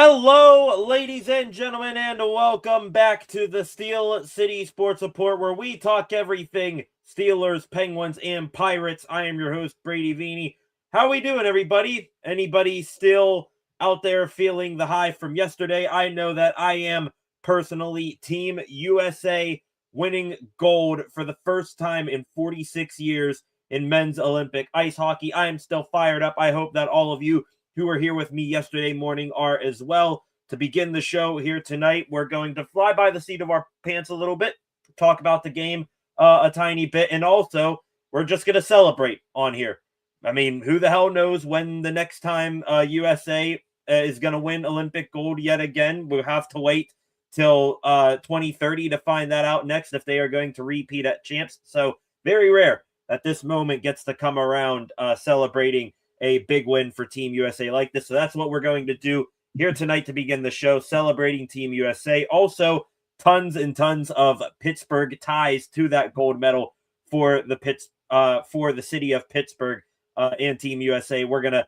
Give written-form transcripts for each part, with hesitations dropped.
Hello, ladies and gentlemen, and welcome back to the Steel City Sports Report, where we talk everything Steelers, Penguins, and Pirates. I am your host, Brady Vini. How we doing, everybody? Anybody still out there feeling the high from yesterday? I know that I am personally Team USA, winning gold for the first time in 46 years in men's Olympic ice hockey. I am still fired up. I hope that all of you who were here with me yesterday morning are as well. To begin the show here tonight, we're going to fly by the seat of our pants a little bit, talk about the game a tiny bit, and also we're just going to celebrate on here. I mean, who the hell knows when the next time USA is going to win Olympic gold yet again? We'll have to wait till 2030 to find that out next if they are going to repeat at champs. So very rare that this moment gets to come around celebrating a big win for Team USA like this. So that's what we're going to do here tonight to begin the show, celebrating Team USA. Also, tons and tons of Pittsburgh ties to that gold medal for the city of Pittsburgh and Team USA. We're going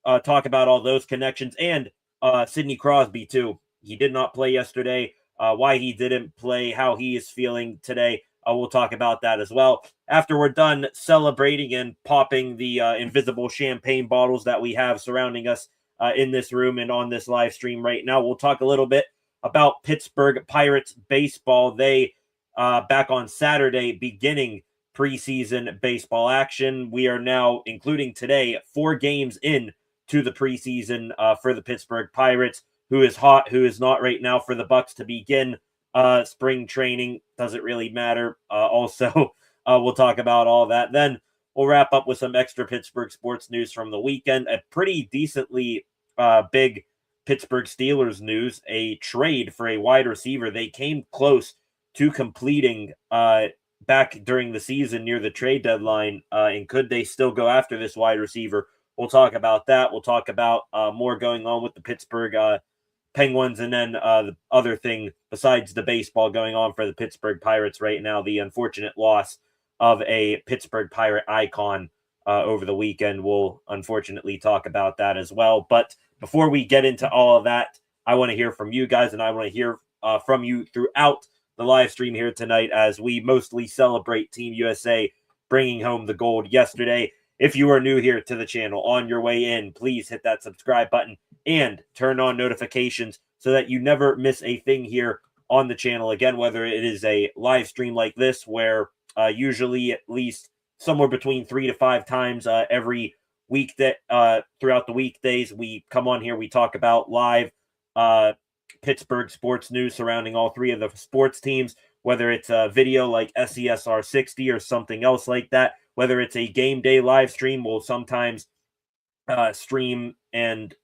to talk about all those connections and Sidney Crosby too. He did not play yesterday. Why he didn't play, how he is feeling today. We'll talk about that as well. After we're done celebrating and popping the invisible champagne bottles that we have surrounding us in this room and on this live stream right now, we'll talk a little bit about Pittsburgh Pirates baseball. They, back on Saturday, beginning preseason baseball action. We are now, including today, 4 games in to the preseason for the Pittsburgh Pirates. Who is hot, who is not right now for the Bucks to begin spring training. Doesn't really matter. Also, we'll talk about all that. Then we'll wrap up with some extra Pittsburgh sports news from the weekend. A pretty decently big Pittsburgh Steelers news, a trade for a wide receiver. They came close to completing back during the season near the trade deadline. And could they still go after this wide receiver? We'll talk about that. We'll talk about more going on with the Pittsburgh Penguins, and then the other thing besides the baseball going on for the Pittsburgh Pirates right now, the unfortunate loss of a Pittsburgh Pirate icon over the weekend. We'll unfortunately talk about that as well. But before we get into all of that, I want to hear from you guys, and I want to hear from you throughout the live stream here tonight as we mostly celebrate Team USA bringing home the gold yesterday. If you are new here to the channel, on your way in, please hit that subscribe button and turn on notifications so that you never miss a thing here on the channel. Again, whether it is a live stream like this, where usually at least somewhere between 3 to 5 times every week that throughout the weekdays, we come on here, we talk about live Pittsburgh sports news surrounding all 3 of the sports teams, whether it's a video like SESR 60 or something else like that. Whether it's a game day live stream, we'll sometimes stream and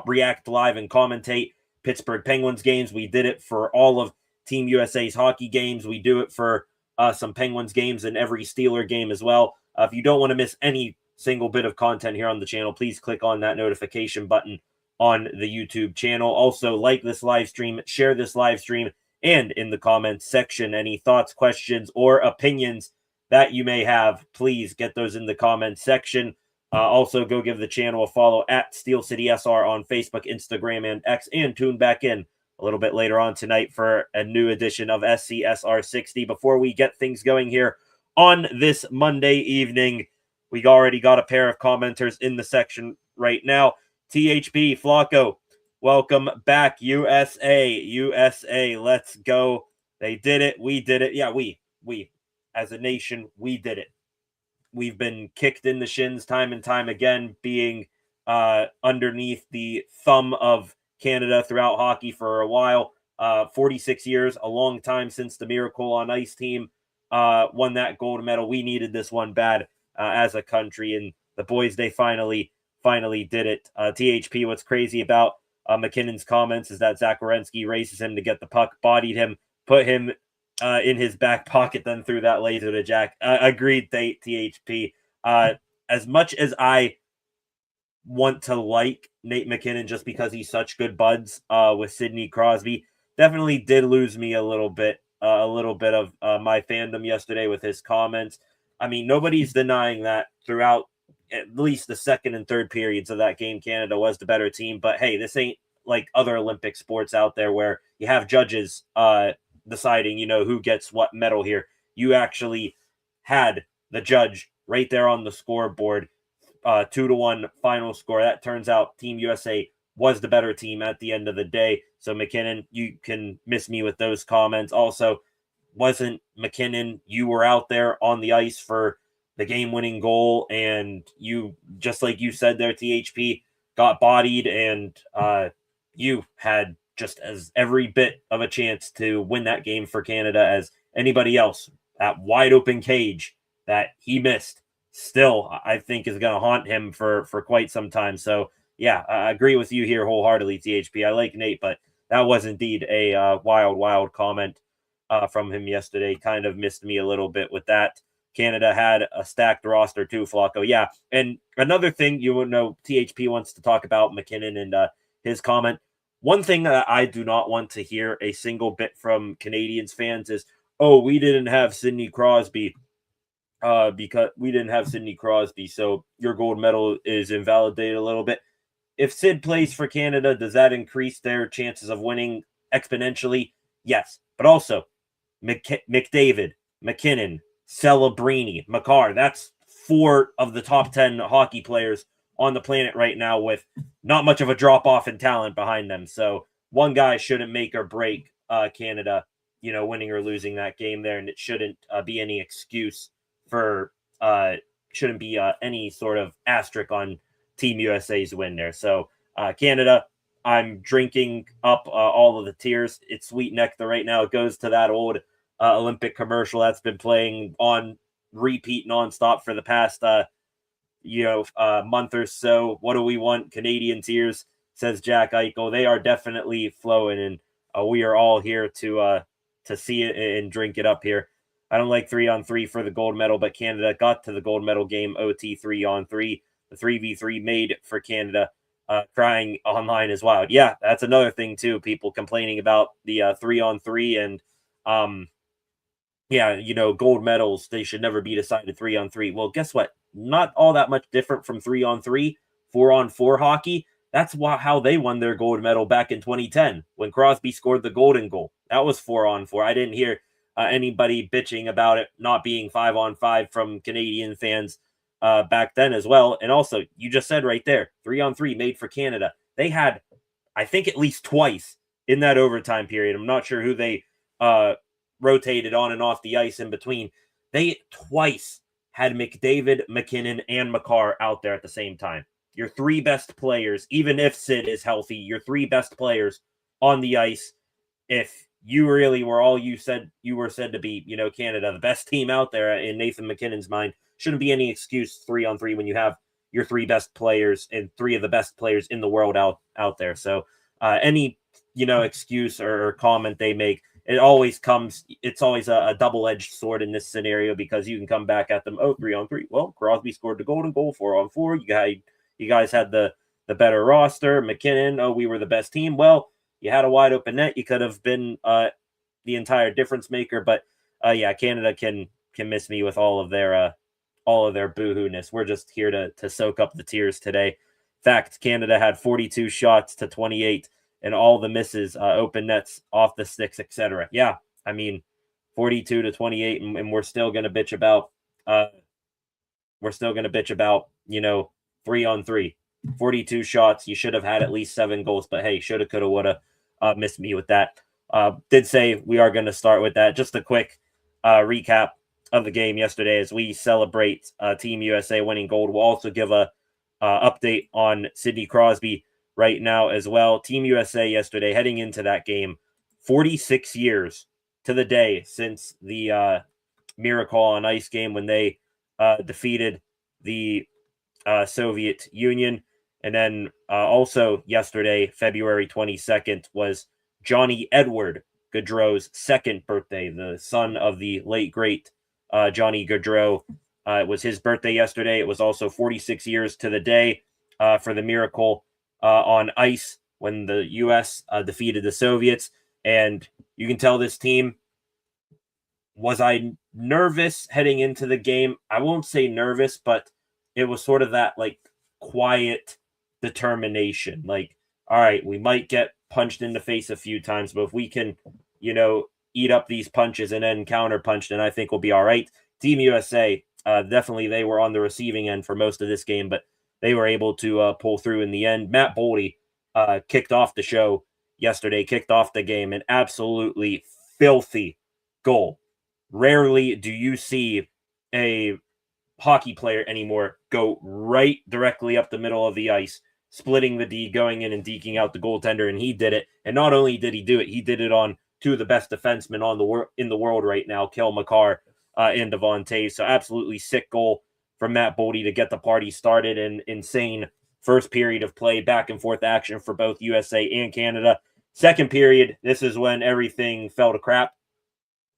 react live and commentate Pittsburgh Penguins games. We did it for all of Team USA's hockey games. We do it for some Penguins games and every Steeler game as well. If you don't want to miss any single bit of content here on the channel, please click on that notification button on the YouTube channel. Also, like this live stream, share this live stream, and in the comments section, any thoughts, questions, or opinions that you may have, please get those in the comments section. Also, go give the channel a follow at Steel City SR on Facebook, Instagram, and X, and tune back in a little bit later on tonight for a new edition of SCSR 60. Before we get things going here on this Monday evening, we already got a pair of commenters in the section right now. THP, Flacco, welcome back. USA, let's go. They did it. We did it. Yeah, we. As a nation, we did it. We've been kicked in the shins time and time again, being underneath the thumb of Canada throughout hockey for a while. 46 years, a long time since the Miracle on Ice team won that gold medal. We needed this one bad as a country, and the boys, they finally did it. THP, what's crazy about McKinnon's comments is that Zach Werenski races him to get the puck, bodied him, put him in his back pocket, then threw that laser to Jack. Agreed, THP. As much as I want to like Nate McKinnon just because he's such good buds with Sidney Crosby, definitely did lose me a little bit of my fandom yesterday with his comments. I mean, nobody's denying that throughout at least the second and third periods of that game, Canada was the better team. But hey, this ain't like other Olympic sports out there where you have judges deciding, who gets what medal here. You actually had the judge right there on the scoreboard, 2-1 final score. That turns out Team USA was the better team at the end of the day. So McKinnon, you can miss me with those comments. Also, wasn't McKinnon, you were out there on the ice for the game-winning goal, and you, just like you said there, THP, got bodied, and you had just as every bit of a chance to win that game for Canada as anybody else. That wide open cage that he missed still, I think, is going to haunt him for quite some time. So, yeah, I agree with you here wholeheartedly, THP. I like Nate, but that was indeed a wild comment from him yesterday. Kind of missed me a little bit with that. Canada had a stacked roster too, Flacco. Yeah, and another thing, THP wants to talk about McKinnon and his comment. One thing that I do not want to hear a single bit from Canadians fans is, oh, we didn't have Sidney Crosby because we didn't have Sidney Crosby, so your gold medal is invalidated a little bit. If Sid plays for Canada, does that increase their chances of winning exponentially? Yes, but also McDavid, McKinnon, Celebrini, Makar. That's 4 of the top 10 hockey players on the planet right now with not much of a drop-off in talent behind them. So one guy shouldn't make or break Canada, winning or losing that game there, and it shouldn't be any excuse for shouldn't be any sort of asterisk on Team USA's win there. So Canada, I'm drinking up all of the tears. It's sweet nectar right now. It goes to that old Olympic commercial that's been playing on repeat nonstop for the past month or so. What do we want? Canadian tears, says Jack Eichel. They are definitely flowing, and we are all here to see it and drink it up here. I don't like 3-on-3 for the gold medal, but Canada got to the gold medal game OT 3-on-3. The 3v3 made for Canada. Crying online as well. Yeah, that's another thing too. People complaining about the 3-on-3 and gold medals, they should never be decided 3-on-3. Well, guess what? Not all that much different from 3-on-3, 4-on-4 hockey. That's how they won their gold medal back in 2010 when Crosby scored the golden goal. That was 4-on-4. I didn't hear anybody bitching about it not being 5-on-5 from Canadian fans back then as well. And also, you just said right there, 3-on-3 made for Canada. They had, I think, at least twice in that overtime period. I'm not sure who they rotated on and off the ice in between. They twice had McDavid, McKinnon, and Makar out there at the same time. Your 3 best players, even if Sid is healthy, your 3 best players on the ice. If you really were all you were said to be, Canada, the best team out there in Nathan McKinnon's mind, shouldn't be any excuse 3-on-3 when you have your 3 best players and 3 of the best players in the world out there. So any, excuse or comment they make, it's always a double-edged sword in this scenario, because you can come back at them, 3-on-3. Well, Crosby scored the golden goal, 4-on-4. You guys had the better roster. McKinnon, we were the best team. Well, you had a wide open net. You could have been the entire difference maker. But Canada can miss me with all of their boohoo-ness. We're just here to soak up the tears today. In fact, Canada had 42 shots to 28. And all the misses, open nets, off the sticks, etc. Yeah, I mean, 42 to 28, and we're still going to bitch about, 3-on-3. 42 shots. You should have had at least 7 goals, but hey, shoulda, coulda, woulda. Missed me with that. Did say we are going to start with that. Just a quick recap of the game yesterday as we celebrate Team USA winning gold. We'll also give a update on Sidney Crosby right now as well. Team USA yesterday, heading into that game, 46 years to the day since the Miracle on Ice game when they defeated the Soviet Union. And then also yesterday, February 22nd, was Johnny Edward Gaudreau's 2nd birthday, the son of the late, great Johnny Gaudreau. It was his birthday yesterday. It was also 46 years to the day for the Miracle on Ice when the U.S. Defeated the Soviets. And you can tell this team, was I nervous heading into the game? I won't say nervous, but it was sort of that like quiet determination. Like all right, we might get punched in the face a few times, but if we can, eat up these punches and then counter punch, then I think we'll be all right. Team USA, definitely they were on the receiving end for most of this game, but they were able to pull through in the end. Matt Boldy kicked off the show yesterday, kicked off the game, an absolutely filthy goal. Rarely do you see a hockey player anymore go right directly up the middle of the ice, splitting the D, going in and deking out the goaltender, and he did it. And not only did he do it, he did it on two of the best defensemen in the world right now, Cale Makar and Devon Toews. So absolutely sick goal from Matt Boldy to get the party started. And insane first period of play, back and forth action for both USA and Canada. Second period, this is when everything fell to crap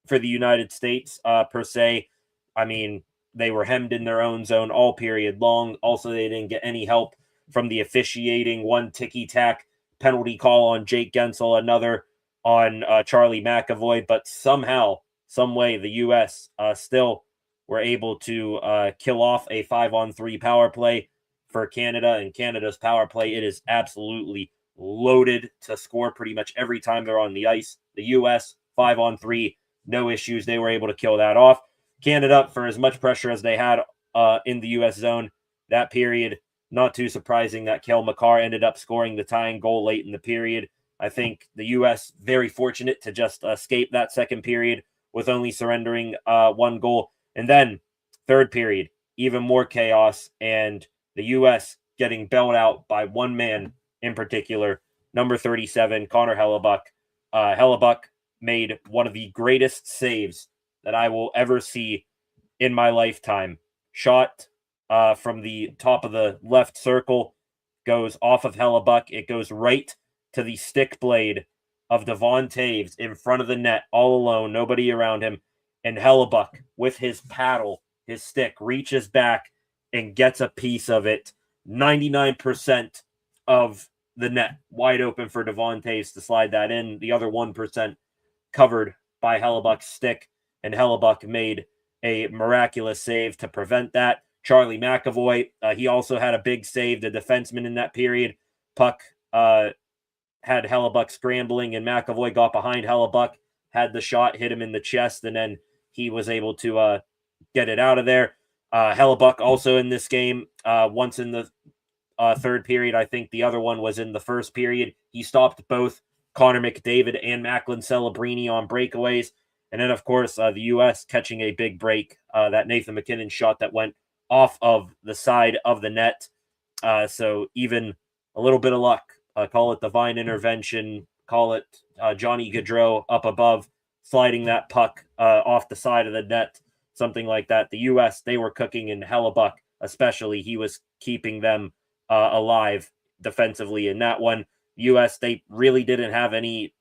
for the United States, per se. I mean, they were hemmed in their own zone all period long. Also, they didn't get any help from the officiating. One ticky-tack penalty call on Jake Gensel, another on Charlie McAvoy. But somehow, some way, the U.S. Still were able to kill off a 5-on-3 power play for Canada. And Canada's power play, it is absolutely loaded to score pretty much every time they're on the ice. The U.S. 5-on-3, no issues. They were able to kill that off. Canada, for as much pressure as they had in the U.S. zone that period, not too surprising that Cale Makar ended up scoring the tying goal late in the period. I think the U.S. very fortunate to just escape that second period with only surrendering one goal. And then third period, even more chaos, and the U.S. getting bailed out by one man in particular, number 37, Connor Hellebuyck. Hellebuyck made one of the greatest saves that I will ever see in my lifetime. Shot from the top of the left circle, goes off of Hellebuyck. It goes right to the stick blade of Devon Toews in front of the net, all alone, nobody around him. And Hellebuyck, with his paddle, his stick, reaches back and gets a piece of it. 99% of the net wide open for Devon Toews to slide that in. The other 1% covered by Hellebuyck's stick, and Hellebuyck made a miraculous save to prevent that. Charlie McAvoy, he also had a big save, the defenseman in that period. Puck had Hellebuyck scrambling, and McAvoy got behind Hellebuyck, had the shot, hit him in the chest, and then he was able to get it out of there. Hellebuyck also in this game, once in the third period. I think the other one was in the first period. He stopped both Connor McDavid and Macklin Celebrini on breakaways. And then, of course, the U.S. catching a big break, that Nathan MacKinnon shot that went off of the side of the net. So even a little bit of luck, call it divine intervention, call it Johnny Gaudreau up above, sliding that puck off the side of the net, something like that. The U.S., they were cooking, in Hellebuyck especially. He was keeping them alive defensively in that one. U.S., they really didn't have any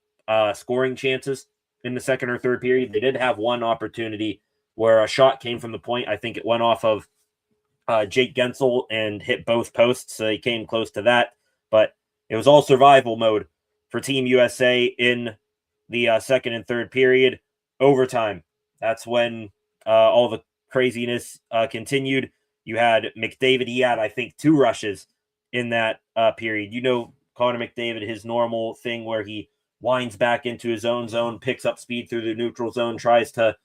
scoring chances in the second or third period. They did have one opportunity where a shot came from the point. I think it went off of Jake Gensel and hit both posts, so he came close to that. But it was all survival mode for Team USA in the second and third period. Overtime, that's when all the craziness continued. You had McDavid. He had, I think, 2 rushes in that period. Connor McDavid, his normal thing where he winds back into his own zone, picks up speed through the neutral zone, tries to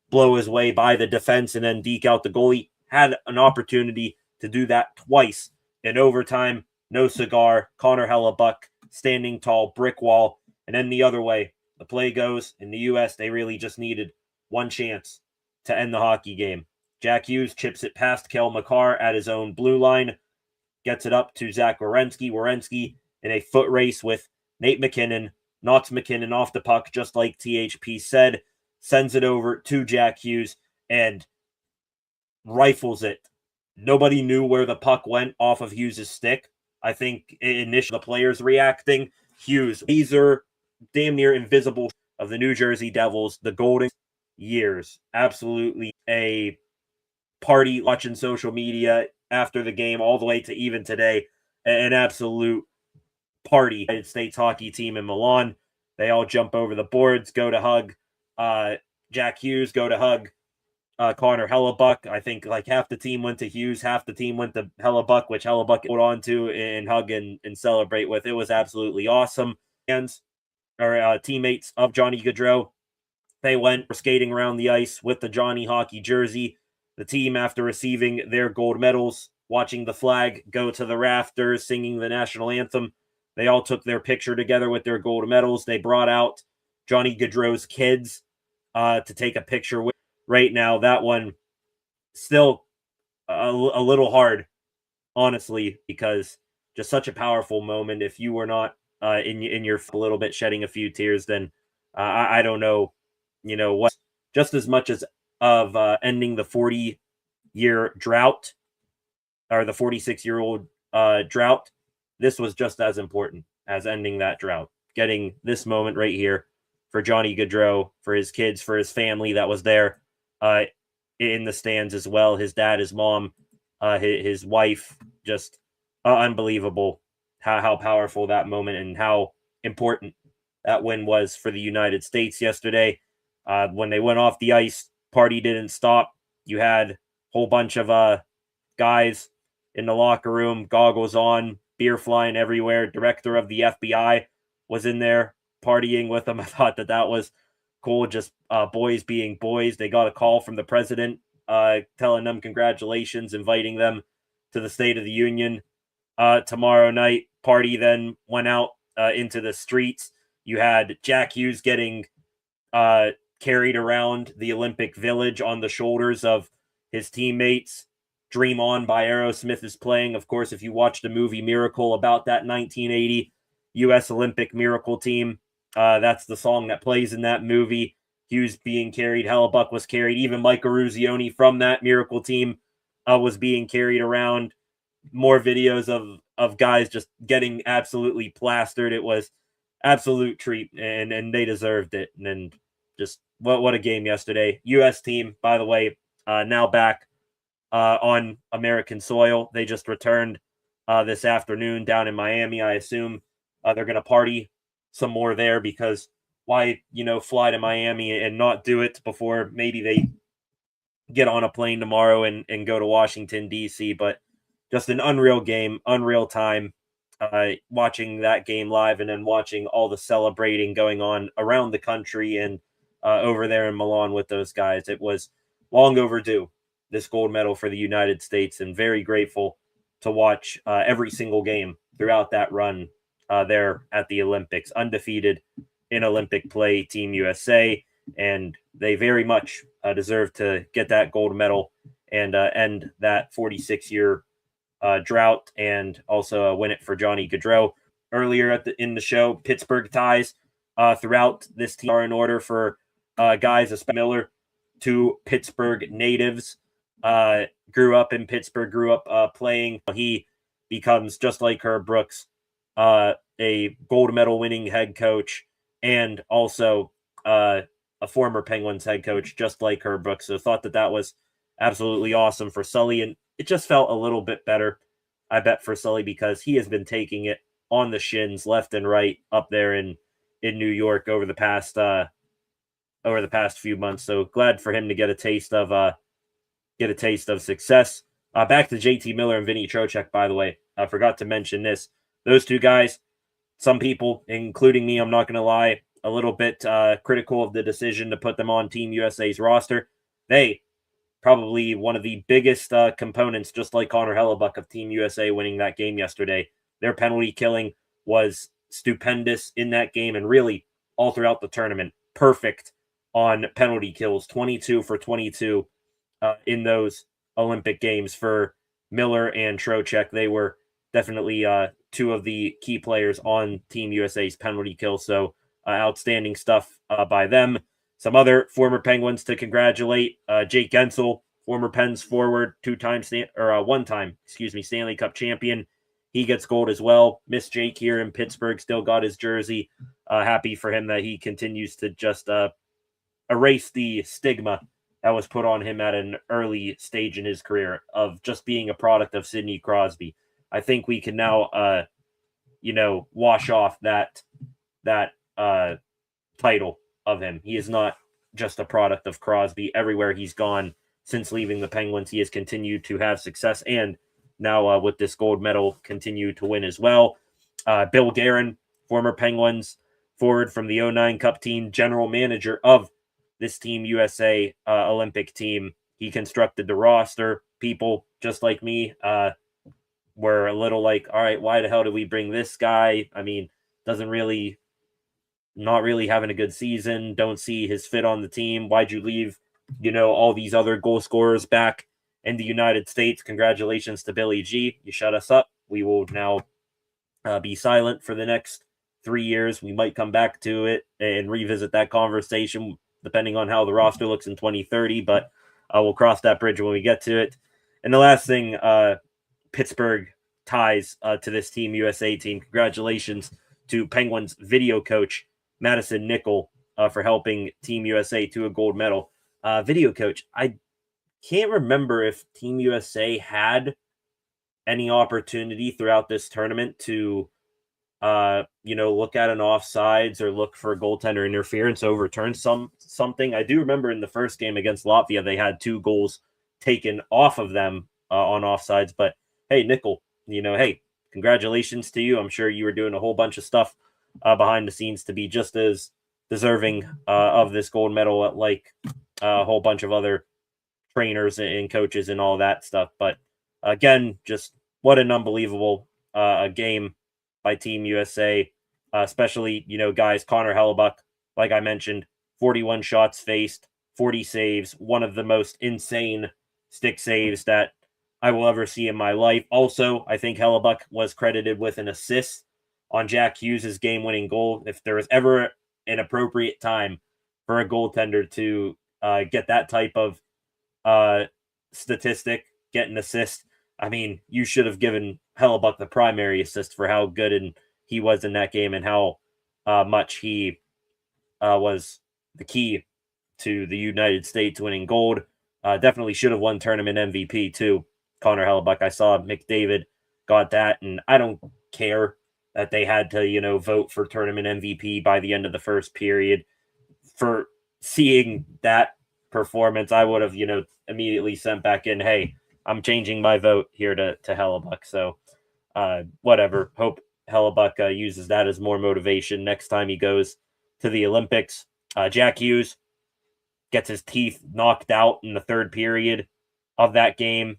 blow his way by the defense and then deke out the goalie. Had an opportunity to do that twice in overtime. No cigar. Connor Hellebuyck standing tall, brick wall. And then the other way, the play goes. In the U.S., they really just needed one chance to end the hockey game. Jack Hughes chips it past Cale Makar at his own blue line, gets it up to Zach Werenski. Werenski in a foot race with Nate MacKinnon, knocks MacKinnon off the puck, just like THP said, sends it over to Jack Hughes, and rifles it. Nobody knew where the puck went off of Hughes' stick. I think initially the players reacting. Hughes, laser, damn near invisible of the New Jersey Devils, the Golden Years. Absolutely a party watching social media after the game all the way to even today. An absolute party. United States hockey team in Milan. They all jump over the boards, go to hug Jack Hughes, go to hug Connor Hellebuck. I think like half the team went to Hughes, half the team went to Hellebuck, which Hellebuck hold on to and hug and celebrate with. It was absolutely awesome. And our teammates of Johnny Gaudreau, they were skating around the ice with the Johnny hockey jersey. The team, after receiving their gold medals, watching the flag go to the rafters, singing the national anthem, they all took their picture together with their gold medals. They brought out Johnny Gaudreau's kids to take a picture with. Right now, that one still a little hard, honestly, because just such a powerful moment. If you were not in your a little bit shedding a few tears, then I don't know, what. Just as much as of ending the 40-year drought or the 46-year-old drought, this was just as important as ending that drought. Getting this moment right here for Johnny Gaudreau, for his kids, for his family that was there in the stands as well. His dad, his mom, his wife, just unbelievable how powerful that moment and how important that win was for the United States yesterday. When they went off the ice, party didn't stop. You had a whole bunch of guys in the locker room, goggles on, beer flying everywhere. Director of the FBI was in there partying with them. I thought that was cool. Just boys being boys. They got a call from the president telling them congratulations, inviting them to the State of the Union tomorrow night. Party then went out into the streets. You had Jack Hughes getting carried around the Olympic Village on the shoulders of his teammates. Dream On by Aerosmith is playing. Of course, if you watch the movie Miracle about that 1980 U.S. Olympic Miracle team, that's the song that plays in that movie. Hughes being carried, Hellebuck was carried. Even Mike Eruzione from that Miracle team was being carried around. More videos of guys just getting absolutely plastered. It was absolute treat, and they deserved it. And just what a game yesterday. U.S. team, by the way, now back on American soil. They just returned this afternoon down in Miami. I assume they're going to party some more there, because why, fly to Miami and not do it before maybe they get on a plane tomorrow and go to Washington, D.C. But just an unreal game, unreal time watching that game live, and then watching all the celebrating going on around the country and over there in Milan with those guys. It was long overdue, this gold medal for the United States, and very grateful to watch every single game throughout that run there at the Olympics. Undefeated in Olympic play, Team USA, and they very much deserve to get that gold medal and end that 46-year drought, and also win it for Johnny Gaudreau. Earlier in the show, Pittsburgh ties throughout this team are in order for guys, especially Miller, two Pittsburgh natives. Grew up in Pittsburgh, grew up playing. He becomes, just like Herb Brooks, a gold medal winning head coach, and also a former Penguins head coach, just like Herb Brooks. So thought that was absolutely awesome for Sully, and it just felt a little bit better, I bet, for Sully, because he has been taking it on the shins left and right up there in New York over the past few months. So glad for him to get a taste of success. Back to JT Miller and Vinny Trocheck, by the way. I forgot to mention this. Those two guys, some people, including me, I'm not going to lie, a little bit critical of the decision to put them on Team USA's roster. They probably one of the biggest components, just like Connor Hellebuck, of Team USA winning that game yesterday. Their penalty killing was stupendous in that game, and really all throughout the tournament. Perfect on penalty kills, 22 for 22 in those Olympic games for Miller and Trocheck. They were definitely two of the key players on Team USA's penalty kill. So outstanding stuff by them. Some other former Penguins to congratulate: Jake Gensel, former Pens forward, one-time Stanley Cup champion. He gets gold as well. Miss Jake here in Pittsburgh, still got his jersey. Happy for him that he continues to just erase the stigma that was put on him at an early stage in his career of just being a product of Sidney Crosby. I think we can now, wash off that title of him. He is not just a product of Crosby. Everywhere he's gone, since leaving the Penguins, he has continued to have success, and now with this gold medal, continue to win as well. Bill Guerin, former Penguins forward from the 09 Cup team, general manager of this Team USA Olympic team. He constructed the roster. People just like me were a little like, all right, why the hell did we bring this guy? I mean, not really having a good season. Don't see his fit on the team. Why'd you leave, all these other goal scorers back in the United States? Congratulations to Billy G. You shut us up. We will now be silent for the next 3 years. We might come back to it and revisit that conversation depending on how the roster looks in 2030, but we'll cross that bridge when we get to it. And the last thing, Pittsburgh ties to this Team USA team. Congratulations to Penguins video coach Madison Nickel for helping Team USA to a gold medal. Video coach, I can't remember if Team USA had any opportunity throughout this tournament to look at an offsides or look for goaltender interference, overturn something. I do remember in the first game against Latvia, they had 2 goals taken off of them on offsides. But hey, Nickel, hey, congratulations to you. I'm sure you were doing a whole bunch of stuff behind the scenes to be just as deserving of this gold medal, like a whole bunch of other trainers and coaches and all that stuff. But again, just what an unbelievable game by Team USA, especially, guys, Connor Hellebuck, like I mentioned, 41 shots faced, 40 saves, one of the most insane stick saves that I will ever see in my life. Also, I think Hellebuck was credited with an assist on Jack Hughes' game-winning goal. If there was ever an appropriate time for a goaltender to get that type of statistic, get an assist, I mean, you should have given Hellebuck the primary assist for how good he was in that game and how much he was the key to the United States winning gold. Definitely should have won tournament MVP too, Connor Hellebuck. I saw McDavid got that, and I don't care that they had to, vote for tournament MVP by the end of the first period. For seeing that performance, I would have, immediately sent back in, hey, I'm changing my vote here to Hellebuck. So whatever. Hope Hellebuck uses that as more motivation next time he goes to the Olympics. Jack Hughes gets his teeth knocked out in the third period of that game.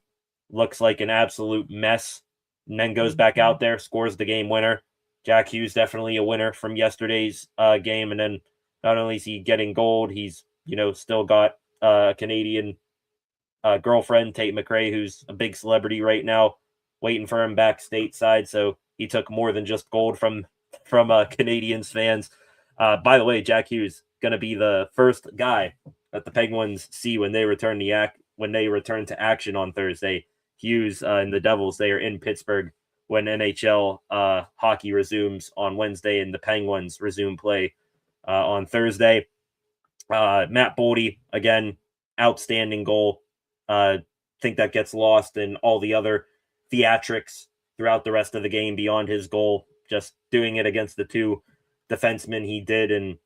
Looks like an absolute mess. And then goes back out there, scores the game winner. Jack Hughes definitely a winner from yesterday's game. And then not only is he getting gold, he's, still got a Canadian girlfriend, Tate McRae, who's a big celebrity right now, waiting for him back stateside. So he took more than just gold from Canadians fans. By the way, Jack Hughes going to be the first guy that the Penguins see when they return to action on Thursday. Hughes and the Devils, they are in Pittsburgh when NHL hockey resumes on Wednesday, and the Penguins resume play on Thursday. Matt Boldy, again, outstanding goal. Think that gets lost in all the other theatrics throughout the rest of the game beyond his goal. Just doing it against the 2 defensemen he did and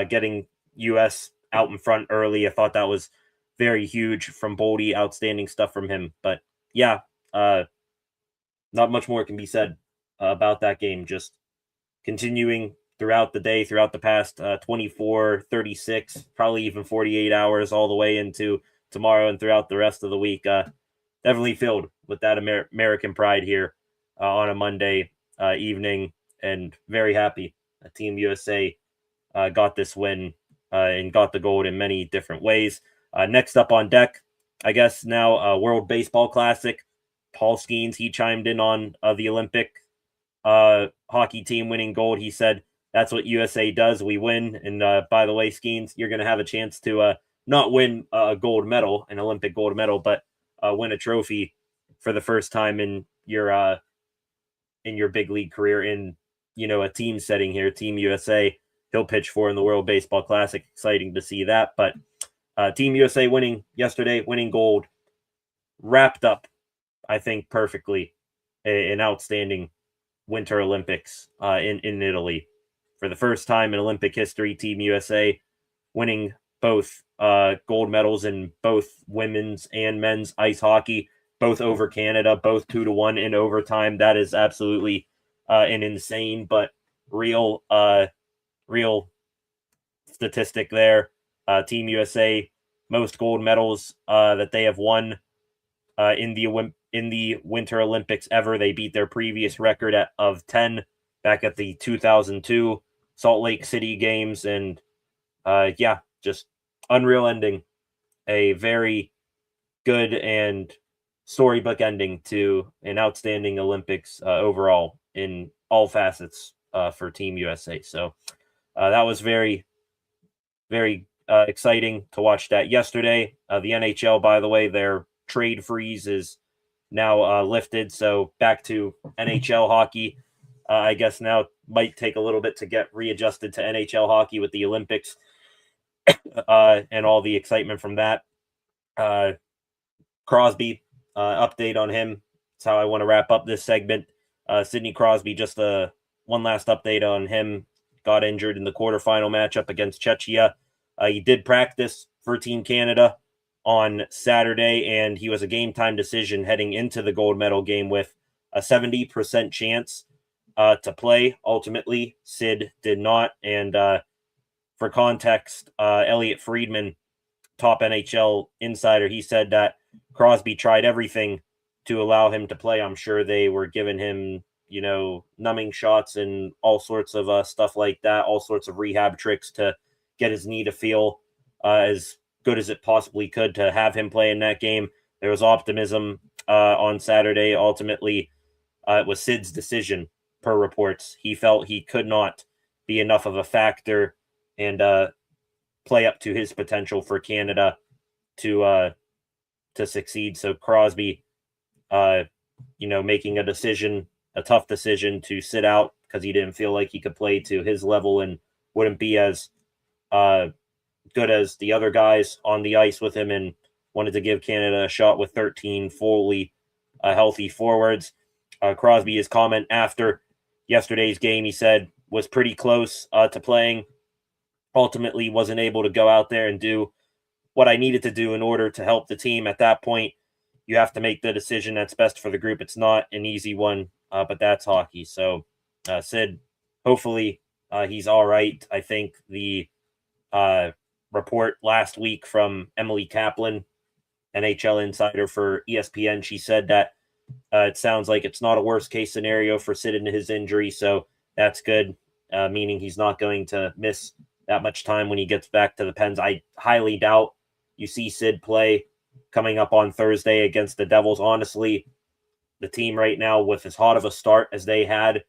getting US out in front early. I thought that was very huge from Boldy. Outstanding stuff from him. But yeah, not much more can be said about that game. Just continuing throughout the day, throughout the past 24, 36, probably even 48 hours, all the way into tomorrow and throughout the rest of the week. Definitely filled with that American pride here on a Monday evening, and very happy that Team USA got this win and got the gold in many different ways. Next up on deck, I guess now, World Baseball Classic. Paul Skeens, he chimed in on the Olympic hockey team winning gold. He said, that's what USA does. We win. And by the way, Skeens, you're going to have a chance to not win a gold medal, an Olympic gold medal, but win a trophy for the first time in your big league career in, a team setting here, Team USA. He'll pitch for in the World Baseball Classic. Exciting to see that. But Team USA winning yesterday, winning gold, wrapped up, I think, perfectly an outstanding Winter Olympics in Italy. For the first time in Olympic history, Team USA winning both gold medals in both women's and men's ice hockey, both over Canada, both 2-1 in overtime. That is absolutely an insane but real statistic there. Team USA, most gold medals that they have won in the Winter Olympics ever. They beat their previous record of 10 back at the 2002 Salt Lake City Games, and just unreal ending. A very good and storybook ending to an outstanding Olympics overall in all facets for Team USA. So that was very, very exciting to watch that yesterday. The NHL, by the way, their trade freeze is now lifted, so back to NHL hockey. I guess now might take a little bit to get readjusted to NHL hockey with the Olympics and all the excitement from that. Crosby, update on him. That's how I want to wrap up this segment. Sidney Crosby, just one last update on him. Got injured in the quarterfinal matchup against Czechia. He did practice for Team Canada on Saturday, and he was a game time decision heading into the gold medal game with a 70% chance to play. Ultimately, Sid did not. And for context, Elliot Friedman, top NHL insider, he said that Crosby tried everything to allow him to play. I'm sure they were giving him, numbing shots and all sorts of stuff like that, all sorts of rehab tricks to get his knee to feel as good as it possibly could to have him play in that game. There was optimism on Saturday. Ultimately, it was Sid's decision, per reports. He felt he could not be enough of a factor and play up to his potential for Canada to succeed. So Crosby, making a tough decision to sit out because he didn't feel like he could play to his level and wouldn't be as good as the other guys on the ice with him, and wanted to give Canada a shot with 13 fully healthy forwards. Crosby, his comment after yesterday's game, he said was pretty close to playing. Ultimately wasn't able to go out there and do what I needed to do in order to help the team. At that point, you have to make the decision that's best for the group. It's not an easy one, but that's hockey. So Sid, hopefully he's all right. I think the report last week from Emily Kaplan, NHL insider for ESPN, she said that it sounds like it's not a worst case scenario for Sid and his injury. So that's good, meaning he's not going to miss that much time when he gets back to the Pens. I highly doubt you see Sid play coming up on Thursday against the Devils. Honestly, the team right now, with as hot of a start as they had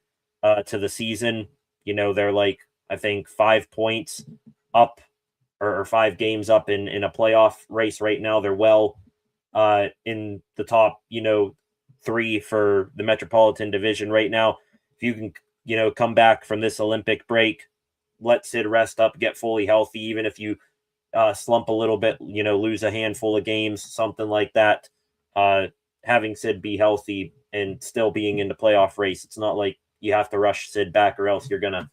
to the season, they're like, I think 5 points up or 5 games up in a playoff race right now. They're well in the top, 3 for the Metropolitan Division right now. If you can, come back from this Olympic break, let Sid rest up, get fully healthy, even if you slump a little bit, lose a handful of games, something like that. Having Sid be healthy and still being in the playoff race, it's not like you have to rush Sid back or else you're going to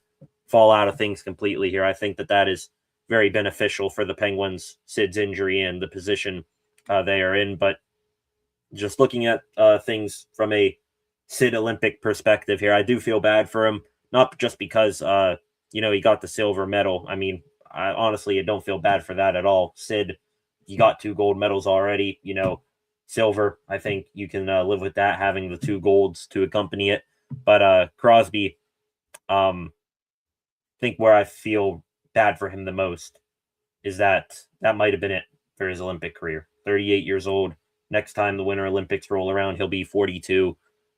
fall out of things completely here. I think that is very beneficial for the Penguins, Sid's injury and the position they are in. But just looking at things from a Sid Olympic perspective here, I do feel bad for him, not just because he got the silver medal. I mean, I honestly don't feel bad for that at all. Sid, he got 2 gold medals already. Silver, I think you can live with that, having the 2 golds to accompany it. But Crosby, I think where I feel bad for him the most is that might have been it for his Olympic career. 38 years old. Next time the Winter Olympics roll around, he'll be 42.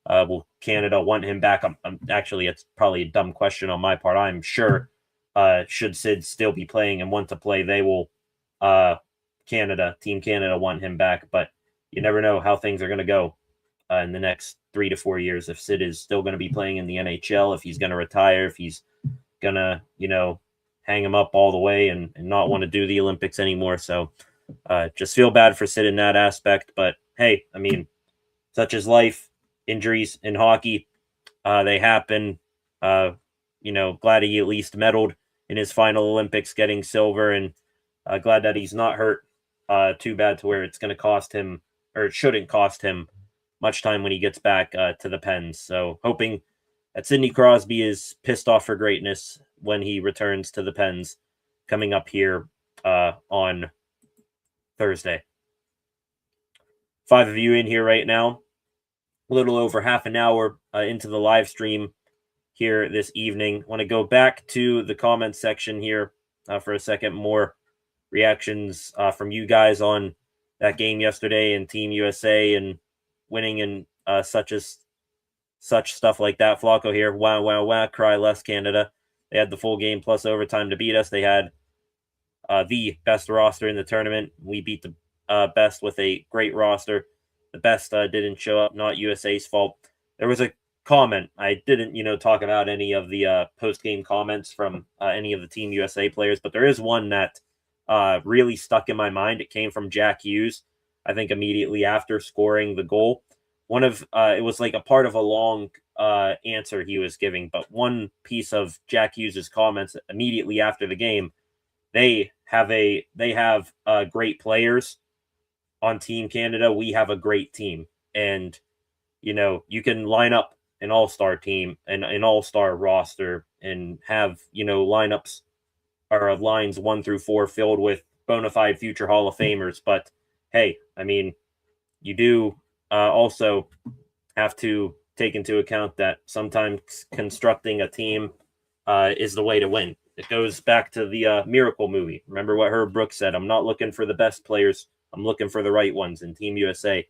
Will Canada want him back? Actually, it's probably a dumb question on my part. I'm sure should Sid still be playing and want to play, they will, Team Canada want him back. But you never know how things are going to go in the next 3 to 4 years. If Sid is still going to be playing in the NHL, if he's going to retire, if he's going to, hang him up all the way and not want to do the Olympics anymore. So just feel bad for Sid in that aspect. But hey, I mean, such is life. Injuries in hockey, they happen. Glad he at least medaled in his final Olympics, getting silver. And Glad that he's not hurt too bad to where it's going to cost him, or it shouldn't cost him, much time when he gets back to the Pens. So hoping that Sidney Crosby is pissed off for greatness when he returns to the Pens coming up here on Thursday. 5 of you in here right now. A little over half an hour into the live stream here this evening. Want to go back to the comments section here for a second. More reactions from you guys on that game yesterday and Team USA and winning and such stuff like that. Flacco here, wow, cry less Canada. They had the full game plus overtime to beat us. They had the best roster in the tournament. We beat the best with a great roster. The best didn't show up, not USA's fault. There was a comment. I didn't, talk about any of the post-game comments from any of the Team USA players, but there is one that really stuck in my mind. It came from Jack Hughes, I think immediately after scoring the goal. It was like a part of a long answer he was giving, but one piece of Jack Hughes's comments immediately after the game, they have great players on Team Canada. We have a great team, and you can line up an all-star team and an all-star roster and have lineups or lines 1 through 4 filled with bona fide future Hall of Famers. But hey, I mean, you do also have to take into account that sometimes constructing a team is the way to win. It goes back to the Miracle movie. Remember what Herb Brooks said: I'm not looking for the best players, I'm looking for the right ones. And Team USA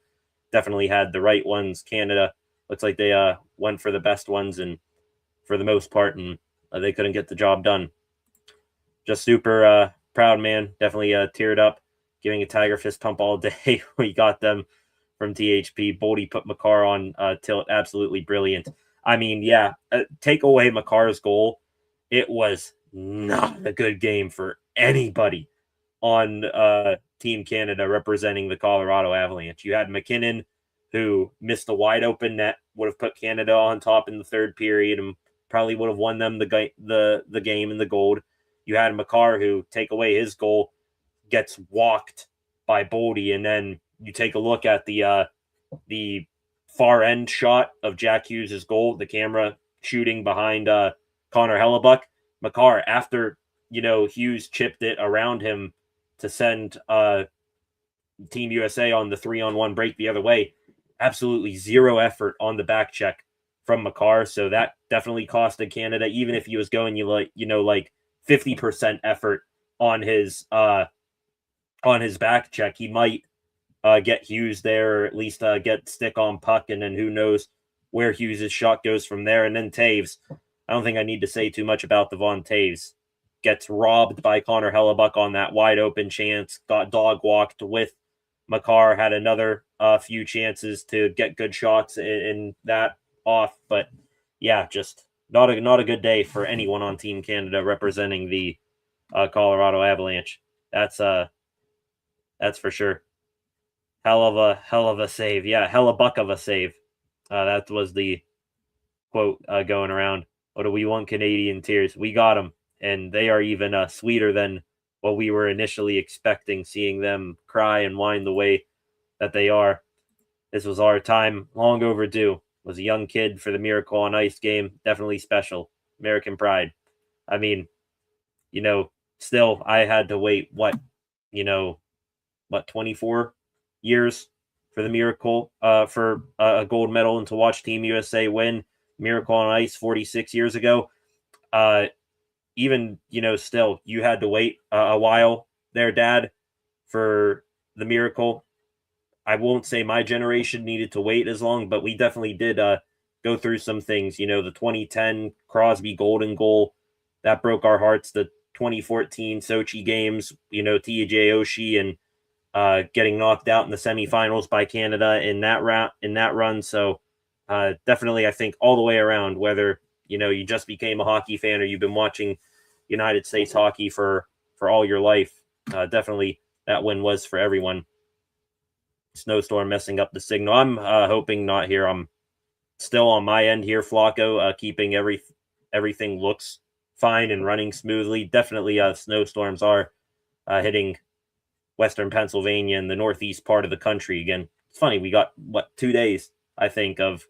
definitely had the right ones. Canada looks like they went for the best ones, and for the most part, and they couldn't get the job done. Just super proud, man. Definitely teared up, giving a Tiger fist pump all day. We got them from THP. Boldy put Makar on tilt. Absolutely brilliant. I mean, yeah, take away Makar's goal, it was not a good game for anybody on Team Canada representing the Colorado Avalanche. You had McKinnon, who missed a wide open net, would have put Canada on top in the third period and probably would have won them the game and the gold. You had Makar, who, take away his goal, gets walked by Boldy, and then you take a look at the far end shot of Jack Hughes' goal, the camera shooting behind Connor Hellebuck. Makar, after Hughes chipped it around him to send Team USA on the 3-on-1 break the other way, absolutely zero effort on the back check from Makar. So that definitely costed Canada. Even if he was going like 50% effort on his back check, he might get Hughes there, or at least get stick on puck, and then who knows where Hughes' shot goes from there. And then Taves, I don't think I need to say too much about Devon Taves. Gets robbed by Connor Hellebuck on that wide open chance, got dog walked with Makar, had another few chances to get good shots in that off. But yeah, just not a good day for anyone on Team Canada representing the Colorado Avalanche. That's for sure. Hell of a save. Yeah, Hellebuck of a save. That was the quote going around. What do we want? Canadian tears. We got them, and they are even sweeter than what we were initially expecting, seeing them cry and whine the way that they are. This was our time, long overdue. Was a young kid for the Miracle on Ice game. Definitely special. American pride. I mean, still, I had to wait, 24 years for the Miracle, for a gold medal, and to watch Team USA win Miracle on Ice 46 years ago. Even, still, you had to wait a while there, Dad, for the Miracle. I won't say my generation needed to wait as long, but we definitely did go through some things. The 2010 Crosby golden goal, that broke our hearts. The 2014 Sochi games, TJ Oshie and getting knocked out in the semifinals by Canada in that run. So definitely, I think all the way around, whether you just became a hockey fan or you've been watching United States hockey for all your life, definitely that win was for everyone. Snowstorm messing up the signal. I'm hoping not here. I'm still on my end here, Flacco, keeping everything looks fine and running smoothly. Definitely snowstorms are hitting western Pennsylvania and the northeast part of the country again. It's funny, we got, 2 days, I think, of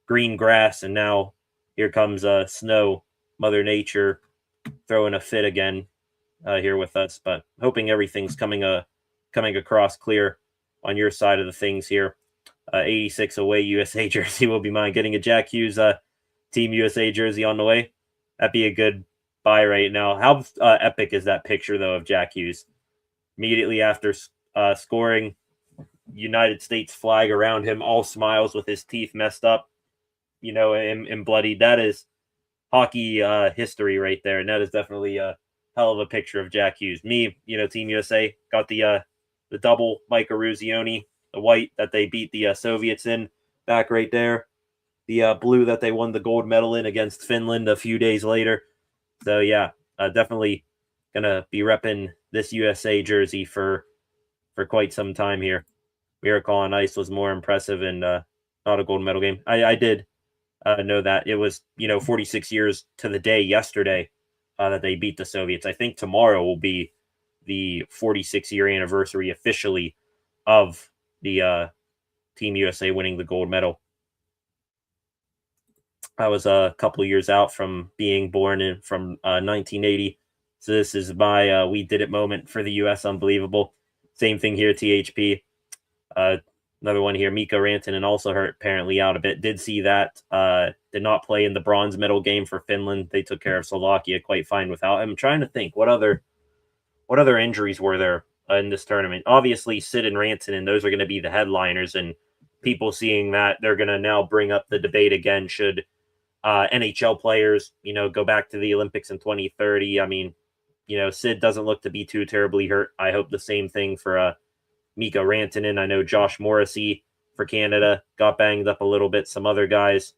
green grass, and now here comes snow. Mother Nature throwing a fit again here with us, but hoping everything's coming across clear on your side of the things here. 86 away USA jersey will be mine. Getting a Jack Hughes Team USA jersey on the way. That'd be a good buy right now. How epic is that picture, though, of Jack Hughes? Immediately after scoring, United States flag around him, all smiles with his teeth messed up, and bloodied. That is hockey history right there, and that is definitely a hell of a picture of Jack Hughes. Me, Team USA, got the double Mike Eruzione, the white that they beat the Soviets in back right there, the blue that they won the gold medal in against Finland a few days later. So yeah, definitely gonna be repping this USA jersey for quite some time here. Miracle on Ice was more impressive and not a gold medal game. I did know that it was 46 years to the day yesterday that they beat the Soviets. I think tomorrow will be the 46-year anniversary officially of the Team USA winning the gold medal. I was a couple of years out from being born from 1980. So this is my we did it moment for the U.S. Unbelievable. Same thing here, THP. Another one here, Mikko Rantanen also hurt, apparently out a bit. Did see that. Did not play in the bronze medal game for Finland. They took care of Slovakia quite fine without him. I'm trying to think, what other injuries were there in this tournament? Obviously, Sid and Rantanen, those are going to be the headliners, and people seeing that, they're going to now bring up the debate again. Should NHL players, go back to the Olympics in 2030? I mean, Sid doesn't look to be too terribly hurt. I hope the same thing for Mikko Rantanen. I know Josh Morrissey for Canada got banged up a little bit. Some other guys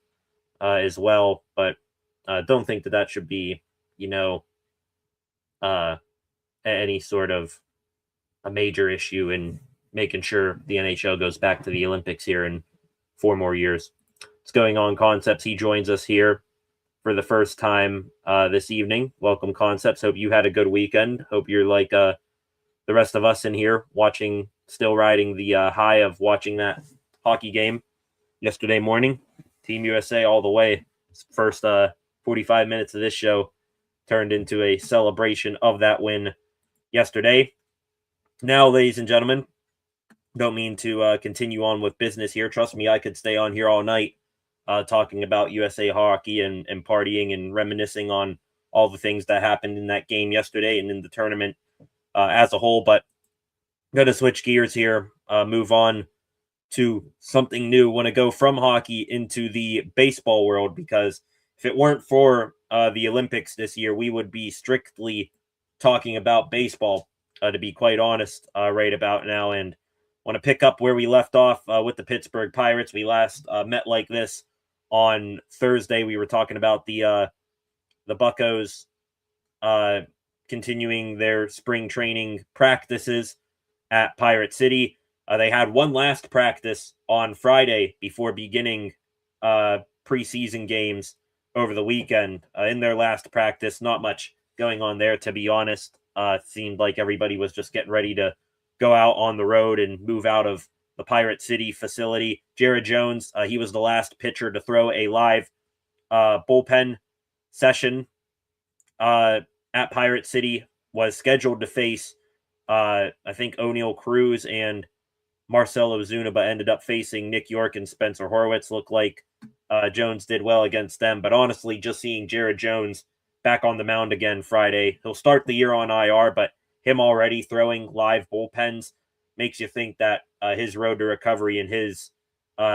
as well, but don't think that should be, any sort of a major issue in making sure the NHL goes back to the Olympics here in 4 more years. What's going on, Concepts? He joins us here for the first time this evening. Welcome, Concepts. Hope you had a good weekend. Hope you're like the rest of us in here still riding the high of watching that hockey game yesterday morning. Team USA all the way. First 45 minutes of this show turned into a celebration of that win yesterday. Now, ladies and gentlemen, don't mean to continue on with business here. Trust me, I could stay on here all night talking about USA hockey and partying and reminiscing on all the things that happened in that game yesterday and in the tournament as a whole. But I'm going to switch gears here, move on to something new. Want to go from hockey into the baseball world, because if it weren't for the Olympics this year, we would be strictly talking about baseball, to be quite honest, right about now. And want to pick up where we left off with the Pittsburgh Pirates. We last met like this on Thursday. We were talking about the Buccos continuing their spring training practices at Pirate City. They had one last practice on Friday before beginning preseason games over the weekend. In their last practice, not much going on there, to be honest. It seemed like everybody was just getting ready to go out on the road and move out of the Pirate City facility. Jared Jones, he was the last pitcher to throw a live bullpen session at Pirate City, was scheduled to face, I think, O'Neal Cruz and Marcell Ozuna, but ended up facing Nick York and Spencer Horwitz. Looked like Jones did well against them, but honestly, just seeing Jared Jones back on the mound again Friday, he'll start the year on IR, but him already throwing live bullpens makes you think that his road to recovery and his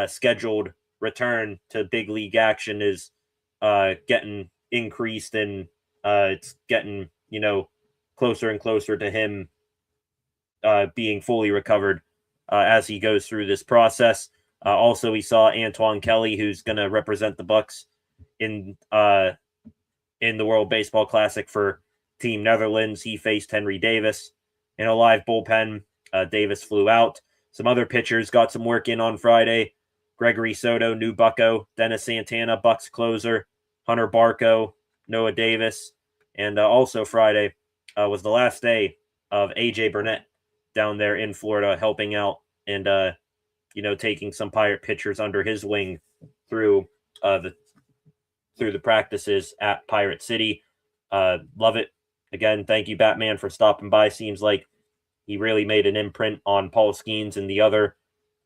scheduled return to big league action is getting increased, and it's getting, closer and closer to him being fully recovered as he goes through this process. Also, we saw Antoine Kelly, who's going to represent the Bucks in the World Baseball Classic for Team Netherlands. He faced Henry Davis in a live bullpen. Davis flew out. Some other pitchers got some work in on Friday. Gregory Soto, new Bucco. Dennis Santana, Bucks closer. Hunter Barco, Noah Davis. And also Friday was the last day of AJ Burnett down there in Florida, helping out and taking some Pirate pitchers under his wing through the practices at Pirate City. Love it. Again, thank you, Batman, for stopping by. Seems like he really made an imprint on Paul Skeens and the other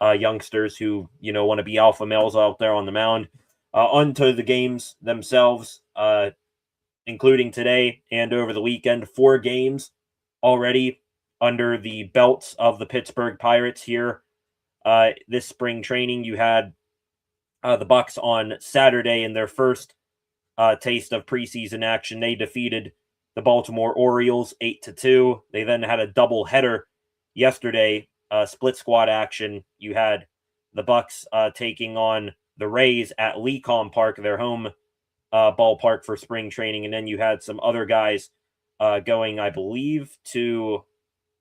youngsters who, want to be alpha males out there on the mound. Onto the games themselves, including today and over the weekend. 4 games already under the belts of the Pittsburgh Pirates here. This spring training, you had the Bucks on Saturday in their first taste of preseason action. They defeated the Baltimore Orioles 8-2. They then had a double header yesterday, split squad action. You had the Bucks taking on the Rays at Lecom Park, their home ballpark for spring training, and then you had some other guys going, I believe, to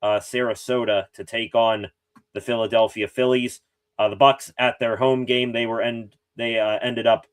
Sarasota to take on the Philadelphia Phillies. The Bucks at their home game, they ended up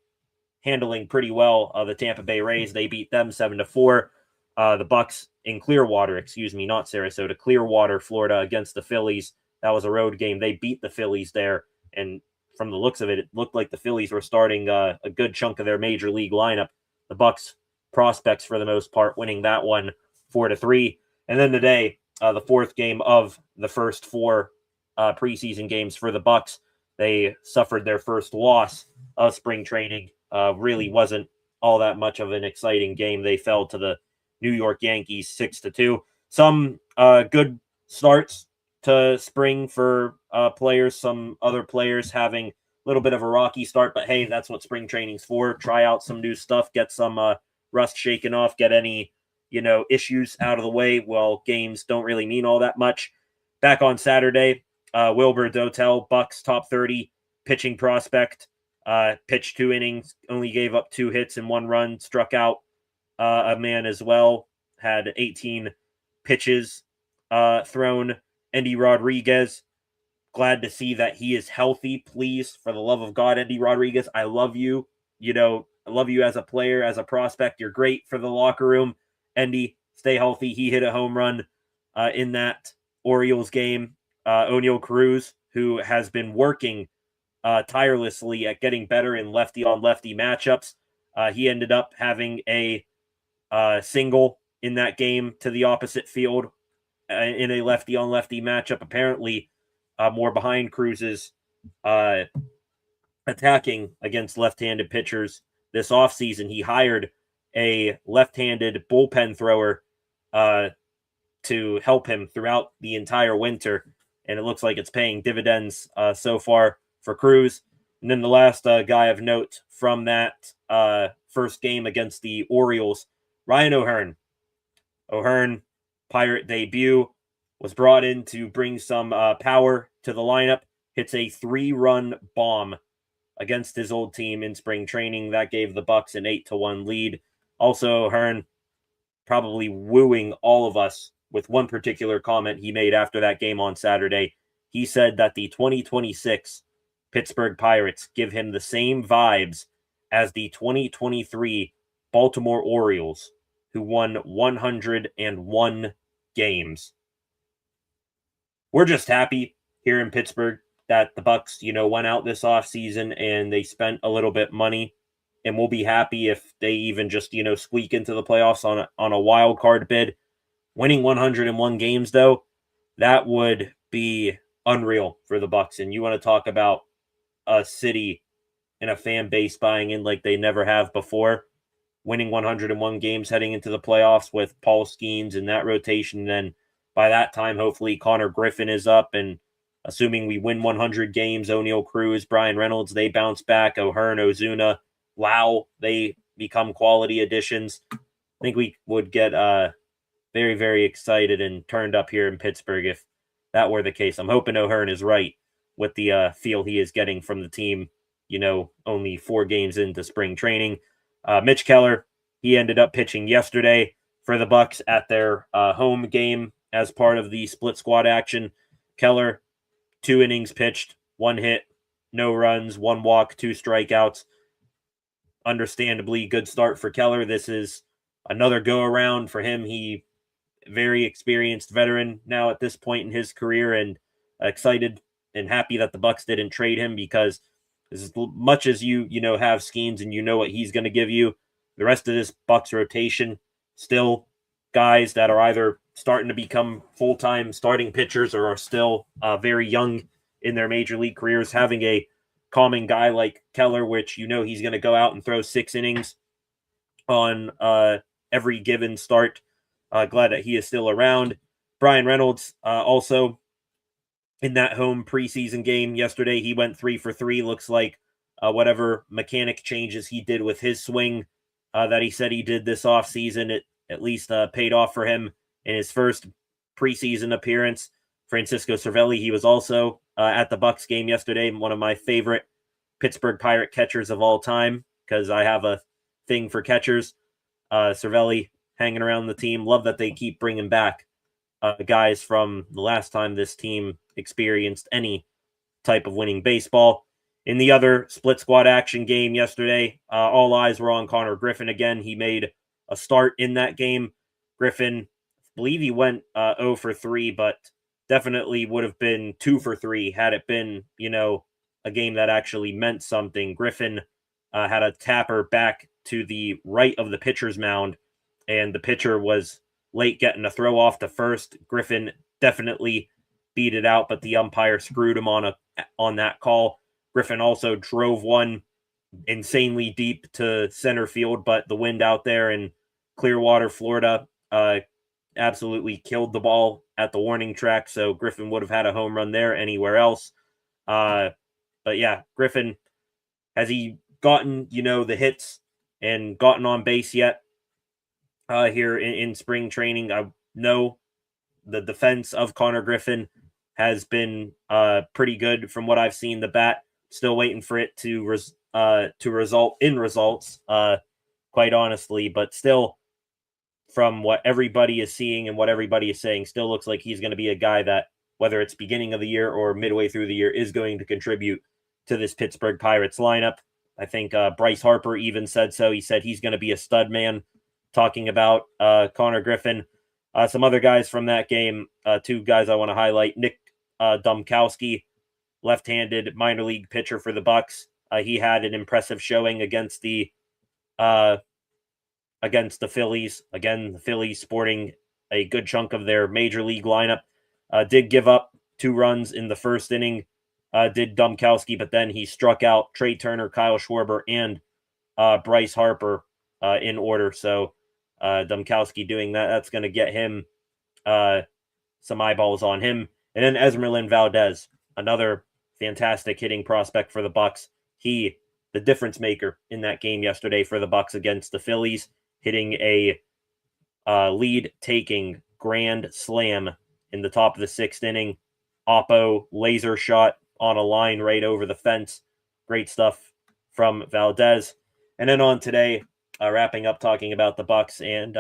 handling pretty well the Tampa Bay Rays. They beat them 7-4. The Bucks in Clearwater, not Sarasota, Clearwater, Florida, against the Phillies. That was a road game. They beat the Phillies there, and from the looks of it, it looked like the Phillies were starting a good chunk of their major league lineup. The Bucks prospects, for the most part, winning that one 4-3. And then today, the 4th game of the first 4 preseason games for the Bucks, they suffered their first loss of spring training. Really wasn't all that much of an exciting game. They fell to the New York Yankees 6-2. Some good starts to spring for players. Some other players having a little bit of a rocky start, but hey, that's what spring training's for. Try out some new stuff, get some rust shaken off, get any issues out of the way. Well, games don't really mean all that much. Back on Saturday, Wilbur Dotel, Bucks top 30 pitching prospect, pitched 2 innings, only gave up 2 hits and 1 run, struck out a man as well, had 18 pitches thrown. Endy Rodriguez, glad to see that he is healthy. Please, for the love of God, Endy Rodriguez, I love you. I love you as a player, as a prospect. You're great for the locker room. Endy, stay healthy. He hit a home run in that Orioles game. O'Neal Cruz, who has been working tirelessly at getting better in lefty-on-lefty matchups. He ended up having a single in that game to the opposite field in a lefty-on-lefty matchup. Apparently, more behind Cruz's attacking against left-handed pitchers this offseason. He hired a left-handed bullpen thrower to help him throughout the entire winter, and it looks like it's paying dividends so far for Cruz. And then the last guy of note from that first game against the Orioles, Ryan O'Hearn. O'Hearn, Pirate debut, was brought in to bring some power to the lineup, hits a 3-run bomb against his old team in spring training. That gave the Bucks an 8-1 lead. Also, O'Hearn probably wooing all of us with one particular comment he made after that game on Saturday. He said that the 2026 Pittsburgh Pirates give him the same vibes as the 2023 Baltimore Orioles, who won 101 games. We're just happy here in Pittsburgh that the Bucks, went out this offseason and they spent a little bit money, and we'll be happy if they even just, squeak into the playoffs on a wild card bid. Winning 101 games, though, that would be unreal for the Bucks. And you want to talk about a city and a fan base buying in like they never have before. Winning 101 games heading into the playoffs with Paul Skeens in that rotation. And then by that time, hopefully Connor Griffin is up. And assuming we win 100 games, O'Neal Cruz, Brian Reynolds, they bounce back. O'Hearn, Ozuna, Lau, they become quality additions. I think we would get very, very excited and turned up here in Pittsburgh if that were the case. I'm hoping O'Hearn is right with the feel he is getting from the team, only 4 games into spring training. Mitch Keller, he ended up pitching yesterday for the Bucks at their home game as part of the split squad action. Keller, 2 innings pitched, 1 hit, no runs, 1 walk, 2 strikeouts. Understandably, good start for Keller. This is another go-around for him. He very experienced veteran now at this point in his career, and excited and happy that the Bucks didn't trade him, because as much as you have schemes and you know what he's going to give you, the rest of this Bucks rotation still guys that are either starting to become full-time starting pitchers or are still very young in their major league careers. Having a calming guy like Keller, which he's going to go out and throw 6 innings on every given start. Glad that he is still around. Brian Reynolds also in that home preseason game yesterday, he went 3 for 3. Looks like whatever mechanic changes he did with his swing that he said he did this offseason, it at least paid off for him in his first preseason appearance. Francisco Cervelli, he was also at the Bucks game yesterday, one of my favorite Pittsburgh Pirate catchers of all time, because I have a thing for catchers. Cervelli hanging around the team. Love that they keep bringing back guys from the last time this team experienced any type of winning baseball. In the other split squad action game yesterday, all eyes were on Connor Griffin again. He made a start in that game. Griffin, I believe he went 0 for 3, but definitely would have been 2 for 3 had it been, a game that actually meant something. Griffin had a tapper back to the right of the pitcher's mound, and the pitcher was late getting a throw off to first. Griffin definitely beat it out, but the umpire screwed him on that call. Griffin also drove one insanely deep to center field, but the wind out there in Clearwater, Florida, absolutely killed the ball at the warning track, so Griffin would have had a home run there anywhere else. But yeah, Griffin, has he gotten, the hits and gotten on base yet here in spring training? I know the defense of Connor Griffin has been pretty good from what I've seen. The bat, still waiting for it to result in results, quite honestly, but still, from what everybody is seeing and what everybody is saying, still looks like he's going to be a guy that, whether it's beginning of the year or midway through the year, is going to contribute to this Pittsburgh Pirates lineup. I think Bryce Harper even said so. He said he's going to be a stud man, talking about Connor Griffin. Some other guys from that game, 2 guys I want to highlight. Nick Dumkowski, left-handed minor league pitcher for the Bucks. He had an impressive showing against the Phillies. Again, the Phillies sporting a good chunk of their major league lineup. Did give up 2 runs in the first inning, did Dumkowski, but then he struck out Trey Turner, Kyle Schwarber, and Bryce Harper in order. So Dumkowski doing that's going to get him some eyeballs on him. And then Esmeralyn Valdez, another fantastic hitting prospect for the Bucks. He, the difference maker in that game yesterday for the Bucks against the Phillies, hitting a lead-taking grand slam in the top of the 6th inning. Oppo laser shot on a line right over the fence. Great stuff from Valdez. And then on today, wrapping up talking about the Bucks and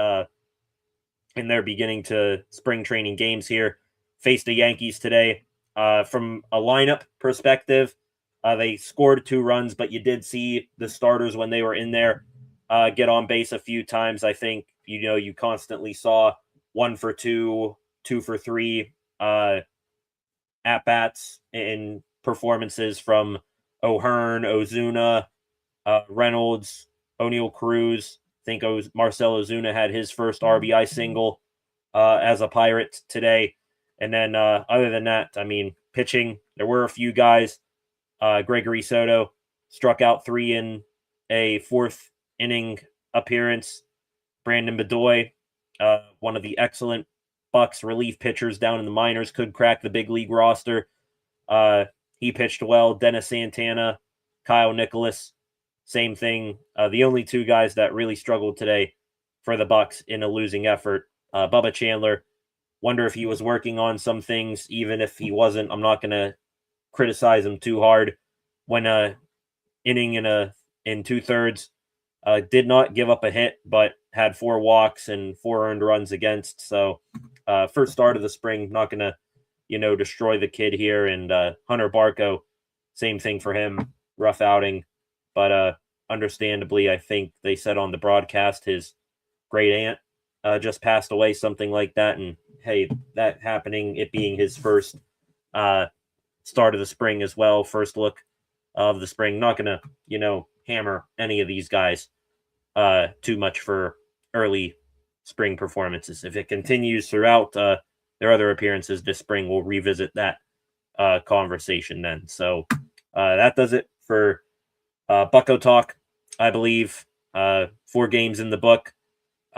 in their beginning to spring training games here, faced the Yankees today. From a lineup perspective, they scored 2 runs, but you did see the starters when they were in there get on base a few times. I think, you constantly saw 1 for 2, 2 for 3 at-bats in performances from O'Hearn, Ozuna, Reynolds, O'Neal Cruz. I think Marcell Ozuna had his first RBI single as a Pirate today. And then other than that, pitching, there were a few guys. Gregory Soto struck out 3 in a 4th inning appearance. Brandon Bedoy, one of the excellent Bucks relief pitchers down in the minors, could crack the big league roster. He pitched well. Dennis Santana, Kyle Nicholas, same thing. The only 2 guys that really struggled today for the Bucks in a losing effort. Bubba Chandler, wonder if he was working on some things. Even if he wasn't, I'm not going to criticize him too hard. When inning in 2/3, did not give up a hit, but had 4 walks and 4 earned runs against. So first start of the spring, not going to, destroy the kid here. And Hunter Barco, same thing for him, rough outing. But understandably, I think they said on the broadcast his great aunt just passed away, something like that. And hey, that happening, it being his first start of the spring as well, first look of the spring. Not going to, hammer any of these guys too much for early spring performances. If it continues throughout their other appearances this spring, we'll revisit that conversation then. So that does it for Bucko Talk, I believe. 4 games in the book.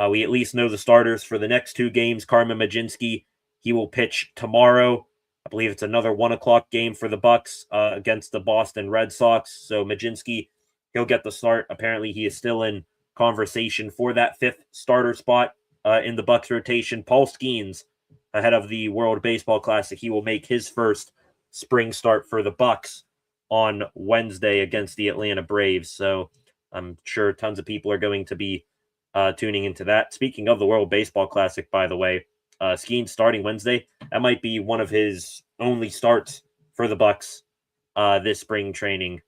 We at least know the starters for the next 2 games. Carmen Majinski, he will pitch tomorrow. I believe it's another 1:00 game for the Bucks against the Boston Red Sox. So Majinski, he'll get the start. Apparently, he is still in conversation for that 5th starter spot in the Bucks rotation. Paul Skeens, ahead of the World Baseball Classic, he will make his first spring start for the Bucks on Wednesday against the Atlanta Braves. So I'm sure tons of people are going to be tuning into that. Speaking of the World Baseball Classic, by the way, Skeens starting Wednesday. That might be one of his only starts for the Bucks this spring training.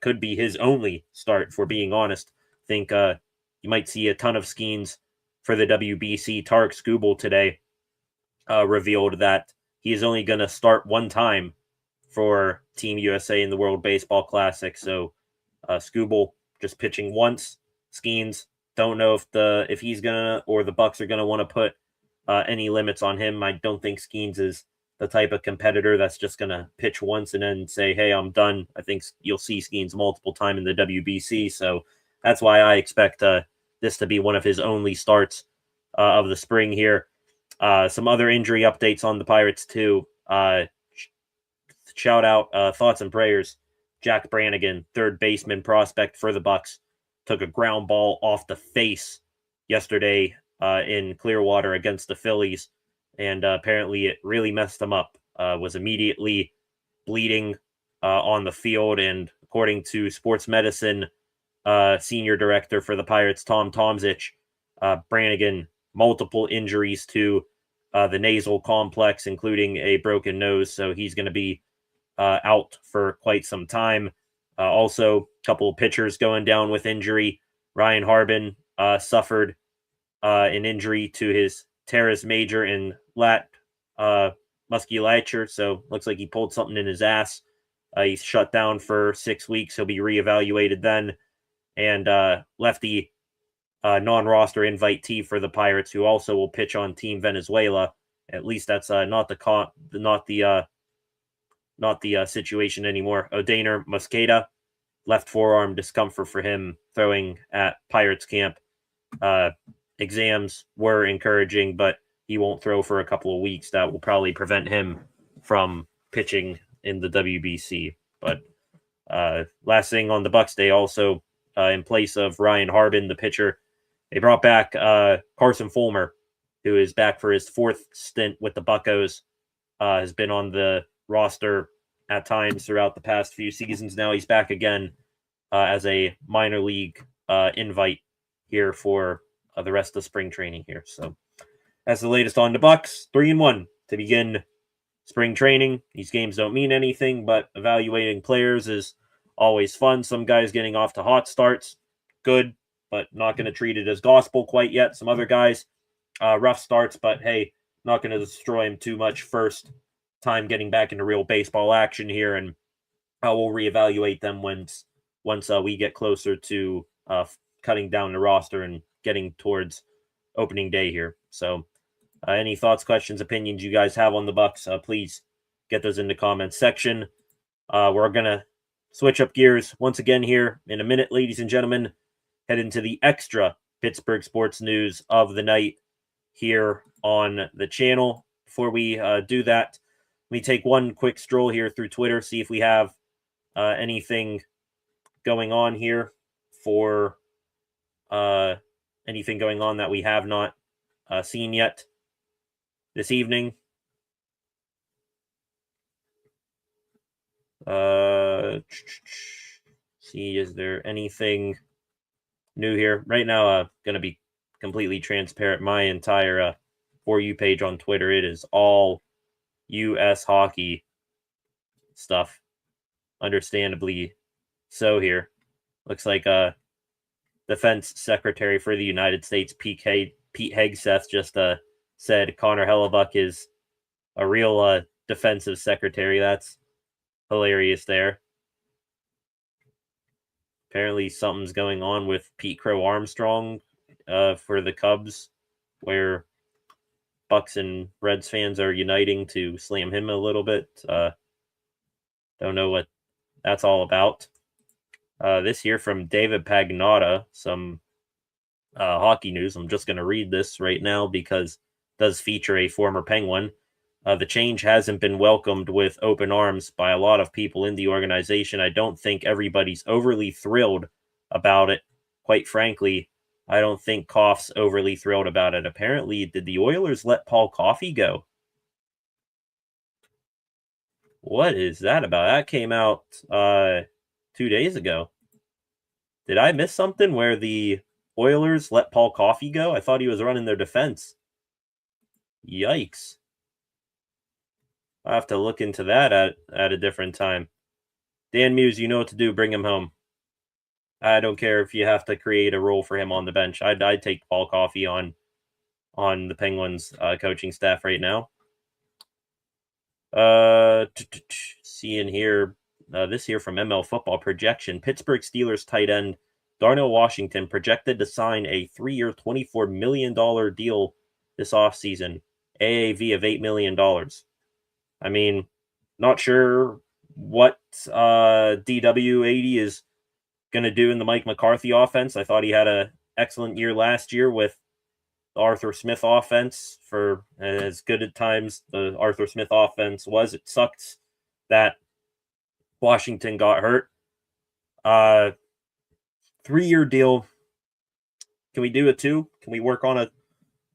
Could be his only start, for being honest. I think you might see a ton of Skeens for the WBC. Tarek Skubal today revealed that he is only going to start one time for Team USA in the World Baseball Classic. So Skubal just pitching once. Skeens, don't know if he's gonna, or the Bucks are gonna want to put any limits on him. I don't think Skeens is the type of competitor that's just gonna pitch once and then say, "Hey, I'm done." I think you'll see Skeens multiple times in the WBC, so that's why I expect this to be one of his only starts of the spring here. Some other injury updates on the Pirates too. Shout out, thoughts and prayers. Jack Brannigan, third baseman prospect for the Bucks, took a ground ball off the face yesterday in Clearwater against the Phillies, and apparently it really messed him up. Was immediately bleeding on the field, and according to sports medicine senior director for the Pirates, Tom Tomzich, Brannigan, multiple injuries to the nasal complex, including a broken nose, so he's going to be out for quite some time. Also, a couple of pitchers going down with injury. Ryan Harbin suffered an injury to his teres major and lat musculature, so looks like he pulled something in his ass. He's shut down for 6 weeks. He'll be reevaluated then. And lefty non-roster invitee for the Pirates, who also will pitch on Team Venezuela. At least that's not the situation anymore. Odaner Mosqueda, left forearm discomfort for him throwing at Pirates camp. Exams were encouraging, but he won't throw for a couple of weeks. That will probably prevent him from pitching in the WBC. But last thing on the Bucks, they also, in place of Ryan Harbin, the pitcher, they brought back Carson Fulmer, who is back for his 4th stint with the Buccos. Has been on the roster at times throughout the past few seasons. Now he's back again as a minor league invite here for the rest of spring training here. So that's the latest on the Bucks. 3-1 to begin spring training. These games don't mean anything, but evaluating players is always fun. Some guys getting off to hot starts, good, but not going to treat it as gospel quite yet. Some other guys, rough starts, but hey, not going to destroy him too much first time getting back into real baseball action here, and we'll reevaluate them once we get closer to cutting down the roster and getting towards opening day here. So any thoughts, questions, opinions you guys have on the Bucks, please get those in the comments section. We're gonna switch up gears once again here in a minute, ladies and gentlemen. Head into the extra Pittsburgh sports news of the night here on the channel. Before we do that, let me take one quick stroll here through Twitter, see if we have anything going on here for anything going on that we have not seen yet this evening. See, is there anything new here? Right now, going to be completely transparent. My entire For You page on Twitter, it is all U.S. hockey stuff. Understandably so here. Looks like Defense Secretary for the United States, Pete Pete Hegseth just said Connor Hellebuck is a real defensive secretary. That's hilarious there. Apparently something's going on with Pete Crow Armstrong for the Cubs, where Bucks and Reds fans are uniting to slam him a little bit. Don't know what that's all about. This here from David Pagnotta, some hockey news. I'm just going to read this right now because it does feature a former Penguin. The change hasn't been welcomed with open arms by a lot of people in the organization. I don't think everybody's overly thrilled about it. Quite frankly, I don't think Koff's overly thrilled about it. Apparently, did the Oilers let Paul Coffey go? What is that about? That came out 2 days ago. Did I miss something where the Oilers let Paul Coffey go? I thought he was running their defense. Yikes. I'll have to look into that at a different time. Dan Muse, you know what to do. Bring him home. I don't care if you have to create a role for him on the bench. I'd take Paul Coffey on the Penguins coaching staff right now. Seeing here, this here from ML Football Projection. Pittsburgh Steelers tight end Darnell Washington projected to sign a 3-year, $24 million deal this offseason. AAV of $8 million. I mean, not sure what DW80 is going to do in the Mike McCarthy offense. I thought he had an excellent year last year with the Arthur Smith offense. For as good at times the Arthur Smith offense was, it sucks that Washington got hurt. 3-year deal. Can we do a 2? Can we work on a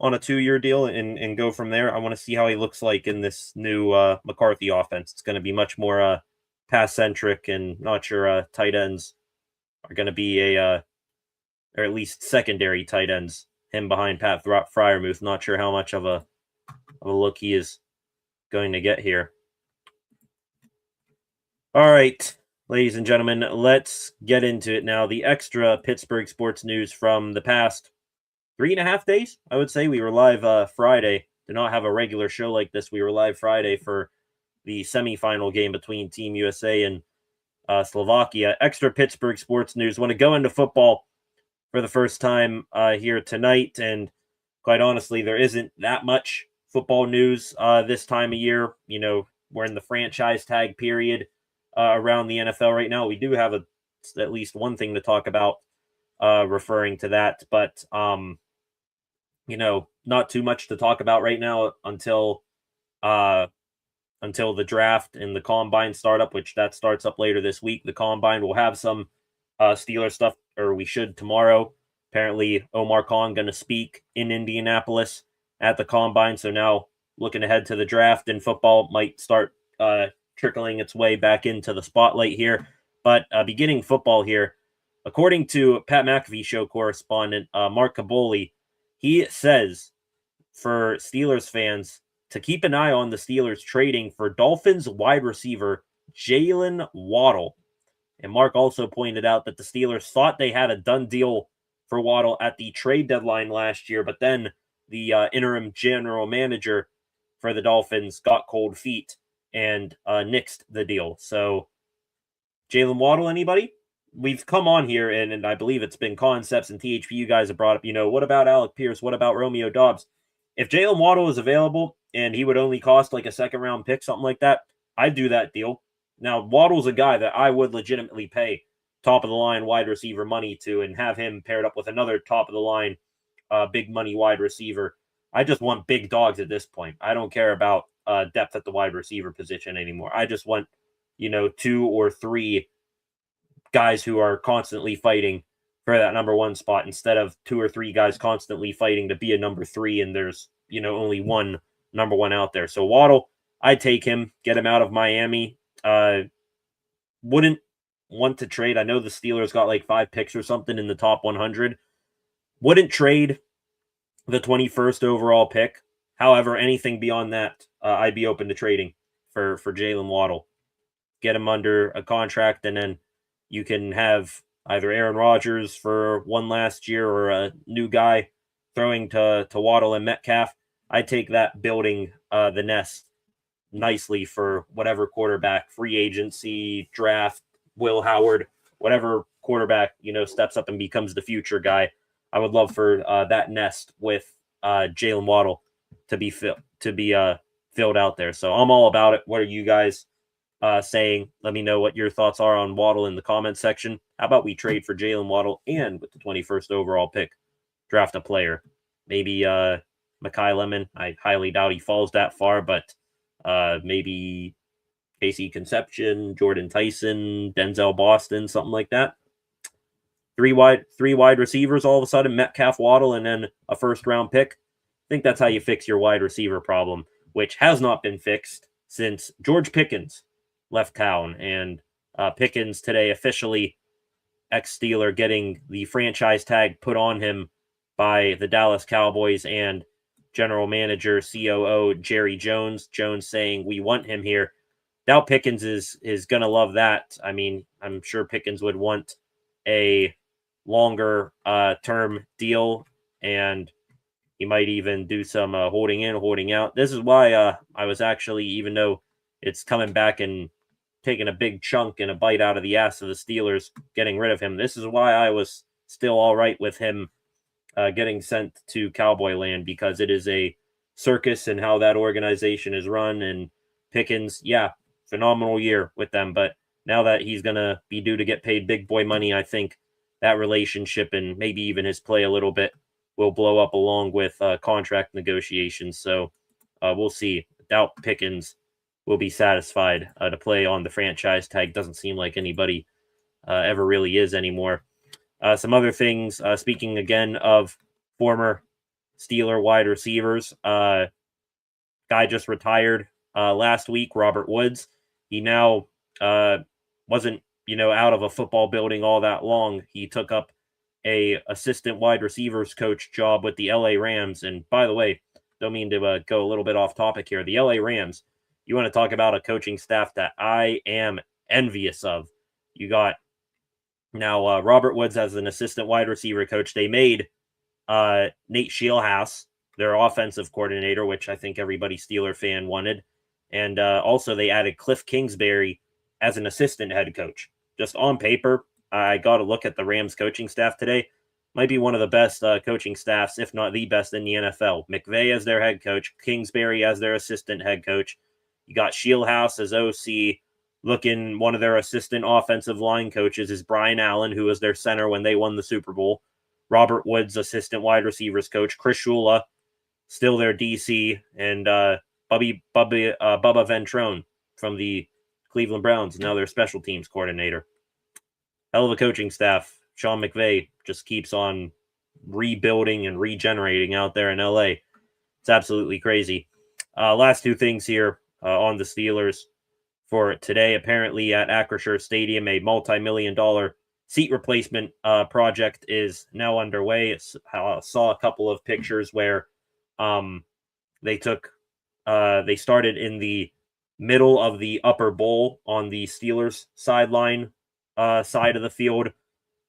2-year deal and go from there? I want to see how he looks like in this new McCarthy offense. It's going to be much more pass-centric, and not sure tight ends are going to be or at least secondary tight ends. Him behind Pat Freiermuth. Not sure how much of a look he is going to get here. All right, ladies and gentlemen, let's get into it now. The extra Pittsburgh sports news from the past 3.5 days, I would say. We were live Friday. Did not have a regular show like this. We were live Friday for the semifinal game between Team USA and Slovakia. Extra Pittsburgh sports news. Want to go into football for the first time here tonight, and quite honestly, there isn't that much football news this time of year. You know, we're in the franchise tag period around the NFL right now. We do have at least one thing to talk about referring to that, but you know, not too much to talk about right now until the draft and the combine startup, which that starts up later this week. The combine will have some Steelers stuff, or we should tomorrow. Apparently, Omar Khan going to speak in Indianapolis at the combine. So now looking ahead to the draft, and football might start trickling its way back into the spotlight here. But beginning football here, according to Pat McAfee show correspondent Mark Caboli, he says for Steelers fans to keep an eye on the Steelers trading for Dolphins wide receiver Jalen Waddle. And Mark also pointed out that the Steelers thought they had a done deal for Waddle at the trade deadline last year, but then the interim general manager for the Dolphins got cold feet and nixed the deal. So, Jalen Waddle, anybody? We've come on here, and I believe it's been Concepts and THP you guys have brought up, you know, what about Alec Pierce? What about Romeo Doubs? If Jalen Waddle is available and he would only cost like a second-round pick, something like that, I'd do that deal. Now, Waddle's a guy that I would legitimately pay top-of-the-line wide receiver money to and have him paired up with another top-of-the-line big money wide receiver. I just want big dogs at this point. I don't care about depth at the wide receiver position anymore. I just want, you know, 2 or 3 guys who are constantly fighting for that number 1 spot instead of 2 or 3 guys constantly fighting to be a number 3 and there's, you know, only one number 1 out there. So Waddle, I'd take him, get him out of Miami. Wouldn't want to trade. I know the Steelers got like 5 picks or something in the top 100. Wouldn't trade the 21st overall pick. However, anything beyond that, I'd be open to trading for Jalen Waddle. Get him under a contract, and then you can have either Aaron Rodgers for one last year or a new guy throwing to Waddle and Metcalf, I take that building the nest nicely for whatever quarterback, free agency, draft, Will Howard, whatever quarterback, steps up and becomes the future guy. I would love for that nest with Jalen Waddle to be filled out there. So I'm all about it. What are you guys saying? Let me know what your thoughts are on Waddle in the comments section. How about we trade for Jalen Waddle and with the 21st overall pick, draft a player? Maybe Mekhi Lemon. I highly doubt he falls that far, but maybe Casey Conception, Jordan Tyson, Denzel Boston, something like that. Three wide receivers all of a sudden, Metcalf, Waddle, and then a first-round pick. I think that's how you fix your wide receiver problem, which has not been fixed since George Pickens left town. And Pickens today officially, ex-Steeler, getting the franchise tag put on him by the Dallas Cowboys and general manager, COO Jerry Jones. Jones saying, we want him here. Now Pickens is going to love that. I mean, I'm sure Pickens would want a longer term deal, and he might even do some holding in, holding out. This is why I was actually, even though it's coming back and taking a big chunk and a bite out of the ass of the Steelers, getting rid of him, this is why I was still all right with him getting sent to Cowboy Land, because it is a circus and how that organization is run. And Pickens, yeah, phenomenal year with them. But now that he's going to be due to get paid big boy money, I think that relationship and maybe even his play a little bit will blow up along with contract negotiations. So we'll see. Doubt Pickens will be satisfied to play on the franchise tag. Doesn't seem like anybody ever really is anymore. Some other things, speaking again of former Steeler wide receivers, guy just retired last week, Robert Woods. He now wasn't, out of a football building all that long. He took up a assistant wide receivers coach job with the LA Rams. And by the way, don't mean to go a little bit off topic here. The LA Rams, you want to talk about a coaching staff that I am envious of. You got now Robert Woods as an assistant wide receiver coach. They made Nate Scheelhaase their offensive coordinator, which I think everybody Steeler fan wanted. And also they added Cliff Kingsbury as an assistant head coach. Just on paper, I got to look at the Rams coaching staff today. Might be one of the best coaching staffs, if not the best in the NFL. McVay as their head coach, Kingsbury as their assistant head coach. You got Scheelhaase as OC. Looking, one of their assistant offensive line coaches is Brian Allen, who was their center when they won the Super Bowl. Robert Woods, assistant wide receivers coach. Chris Shula, still their DC. And Bubba Ventrone from the Cleveland Browns, now their special teams coordinator. Hell of a coaching staff. Sean McVay just keeps on rebuilding and regenerating out there in LA. It's absolutely crazy. Last two things here on the Steelers for today. Apparently at Acrisure Stadium, a multi-million-dollar seat replacement project is now underway. I saw a couple of pictures where they started in the middle of the upper bowl on the Steelers sideline side of the field.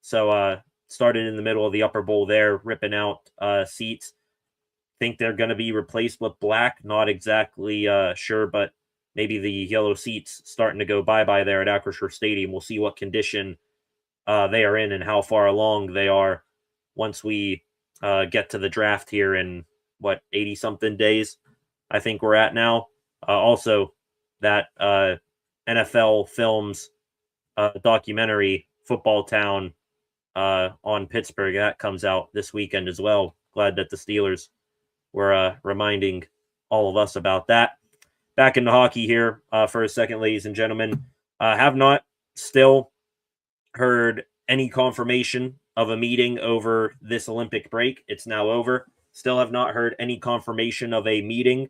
So started in the middle of the upper bowl there, ripping out seats. Think they're going to be replaced with black. Not exactly sure, but maybe the yellow seats starting to go bye-bye there at Acrisure Stadium. We'll see what condition they are in and how far along they are once we get to the draft here in, 80-something days, I think we're at now. Also, that NFL Films documentary, Football Town, on Pittsburgh, that comes out this weekend as well. Glad that the Steelers were reminding all of us about that. Back into hockey here for a second, ladies and gentlemen. Have not still heard any confirmation of a meeting over this Olympic break. It's now over. Still have not heard any confirmation of a meeting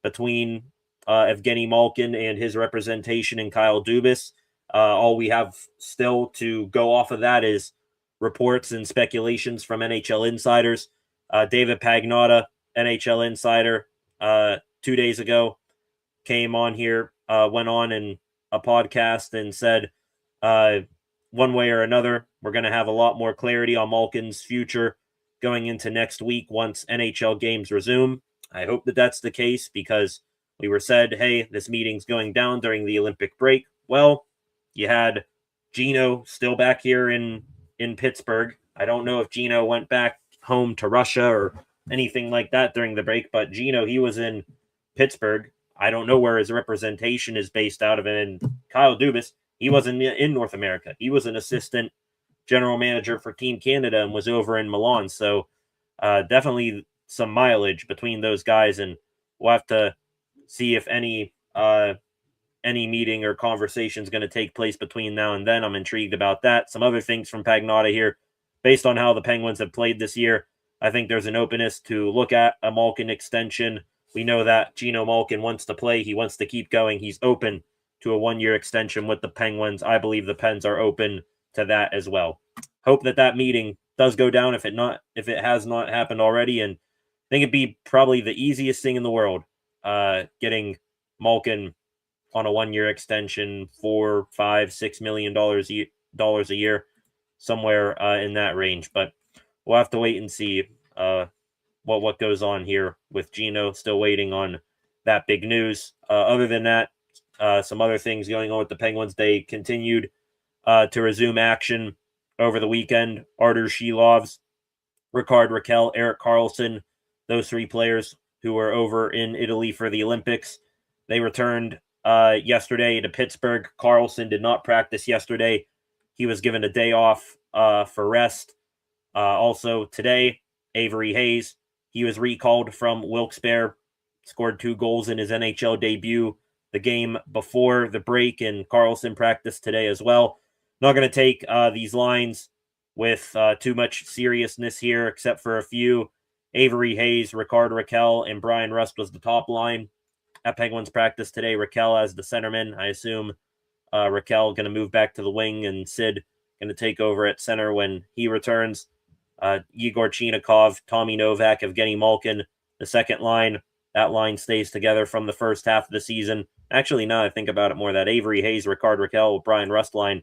between Evgeny Malkin and his representation and Kyle Dubas. All we have still to go off of that is reports and speculations from NHL insiders. David Pagnotta, NHL insider, 2 days ago, came on here, went on in a podcast and said, one way or another, we're going to have a lot more clarity on Malkin's future going into next week once NHL games resume. I hope that that's the case because we were said, hey, this meeting's going down during the Olympic break. Well, you had Gino still back here in Pittsburgh. I don't know if Gino went back home to Russia or anything like that during the break, but Gino, he was in Pittsburgh. I don't know where his representation is based out of. And Kyle Dubas, he wasn't in North America. He was an assistant general manager for Team Canada and was over in Milan. So definitely some mileage between those guys, and we'll have to see if any meeting or conversation is going to take place between now and then. I'm intrigued about that. Some other things from Pagnotta here. Based on how the Penguins have played this year, I think there's an openness to look at a Malkin extension. We know that Gino Malkin wants to play. He wants to keep going. He's open to a one-year extension with the Penguins. I believe the Pens are open to that as well. Hope that meeting does go down if it has not happened already, and I think it'd be probably the easiest thing in the world, getting Malkin on a one-year extension, $4, $5, $6 million a year, somewhere in that range. But we'll have to wait and see what goes on here with Gino. Still waiting on that big news. Other than that, some other things going on with the Penguins. They continued to resume action over the weekend. Artur Shilovs, Ricard Raquel, Erik Karlsson, those three players who were over in Italy for the Olympics, they returned yesterday to Pittsburgh. Karlsson did not practice yesterday. He was given a day off for rest. Also today, Avery Hayes, he was recalled from Wilkes-Barre, scored 2 goals in his NHL debut the game before the break, and Karlsson practiced today as well. Not going to take these lines with too much seriousness here, except for a few. Avery Hayes, Ricard Raquel, and Brian Rust was the top line at Penguins practice today. Raquel as the centerman. I assume Raquel going to move back to the wing, and Sid going to take over at center when he returns. Igor Chinakov, Tommy Novak, Evgeny Malkin, the second line. That line stays together from the first half of the season. Actually, now I think about it more, that Avery Hayes, Ricard Raquel, Brian Rust line,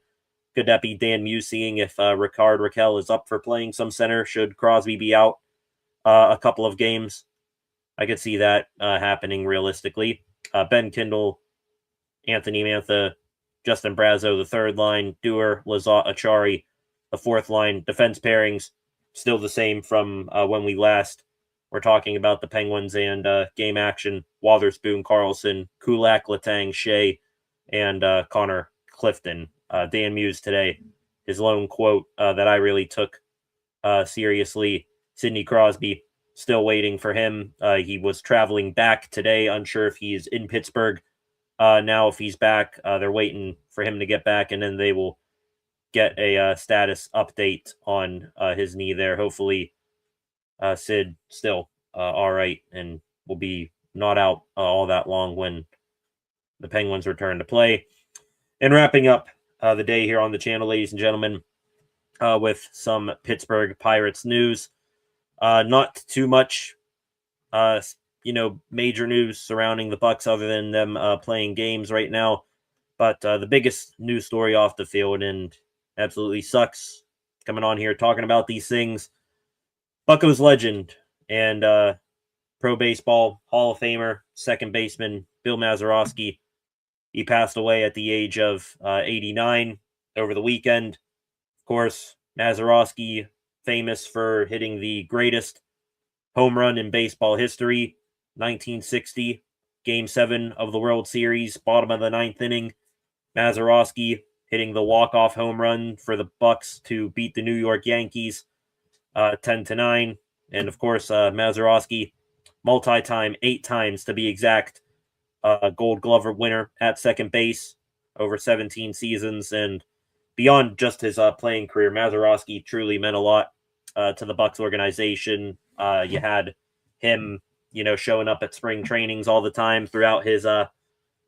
could that be Dan Muse seeing if Ricard Raquel is up for playing some center should Crosby be out a couple of games? I could see that happening realistically. Ben Kindle, Anthony Mantha, Justin Brazeau, the third line, Dewar, Lizotte, Achari, the fourth line. Defense pairings still the same from when we last were talking about the Penguins and game action. Wotherspoon, Karlsson, Kulak, Letang, Shea, and Connor Clifton. Dan Muse today, his lone quote that I really took seriously, Sidney Crosby, still waiting for him. He was traveling back today, unsure if he's in Pittsburgh. Now if he's back, they're waiting for him to get back, and then they will get a status update on his knee there. Hopefully Sid still all right and will be not out all that long when the Penguins return to play. And wrapping up the day here on the channel, ladies and gentlemen, with some Pittsburgh Pirates news. Not too much, major news surrounding the Bucks other than them playing games right now. But the biggest news story off the field, and absolutely sucks coming on here talking about these things, Buccos legend and pro baseball Hall of Famer, second baseman Bill Mazeroski. He passed away at the age of 89 over the weekend. Of course, Mazeroski, famous for hitting the greatest home run in baseball history, 1960, Game 7 of the World Series, bottom of the ninth inning. Mazeroski hitting the walk-off home run for the Bucks to beat the New York Yankees 10-9. And, of course, Mazeroski, multi-time, 8 times to be exact, Gold Glover winner at second base over 17 seasons. And beyond just his playing career, Mazeroski truly meant a lot to the Bucks organization. You had him, showing up at spring trainings all the time throughout his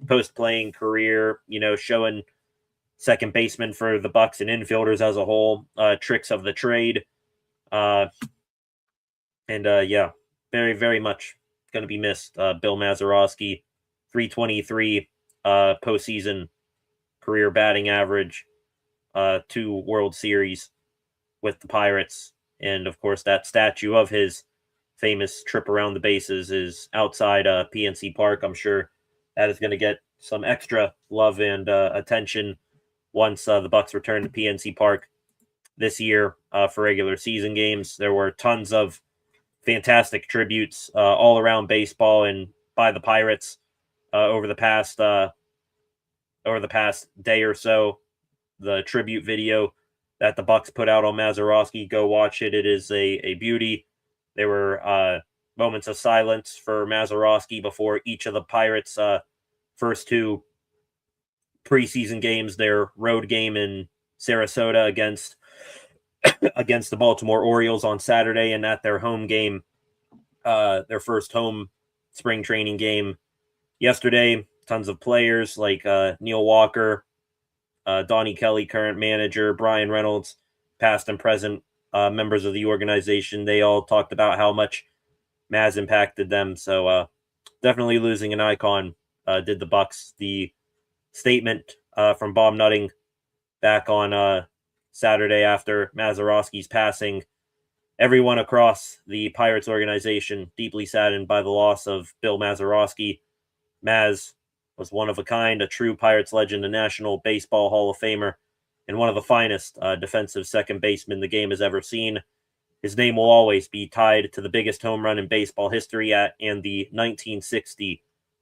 post-playing career, showing second baseman for the Bucks and infielders as a whole tricks of the trade. Very, very much going to be missed. Bill Mazeroski, 323 postseason career batting average, 2 World Series with the Pirates, And of course, that statue of his famous trip around the bases is outside PNC Park. I'm sure that is going to get some extra love and attention once the Bucks return to PNC Park this year for regular season games. There were tons of fantastic tributes all around baseball and by the Pirates over the past day or so. The tribute video that the Bucks put out on Mazeroski, go watch it. It is a beauty. There were moments of silence for Mazeroski before each of the Pirates' first two preseason games, their road game in Sarasota against the Baltimore Orioles on Saturday, and at their home game, their first home spring training game yesterday. Tons of players like Neil Walker, Donnie Kelly, current manager, Brian Reynolds, past and present members of the organization. They all talked about how much Maz impacted them. So definitely losing an icon did the Bucks. The statement from Bob Nutting back on Saturday after Mazeroski's passing. Everyone across the Pirates organization deeply saddened by the loss of Bill Mazeroski. Maz was one of a kind, a true Pirates legend, a National Baseball Hall of Famer, and one of the finest defensive second basemen the game has ever seen. His name will always be tied to the biggest home run in baseball history and the 1960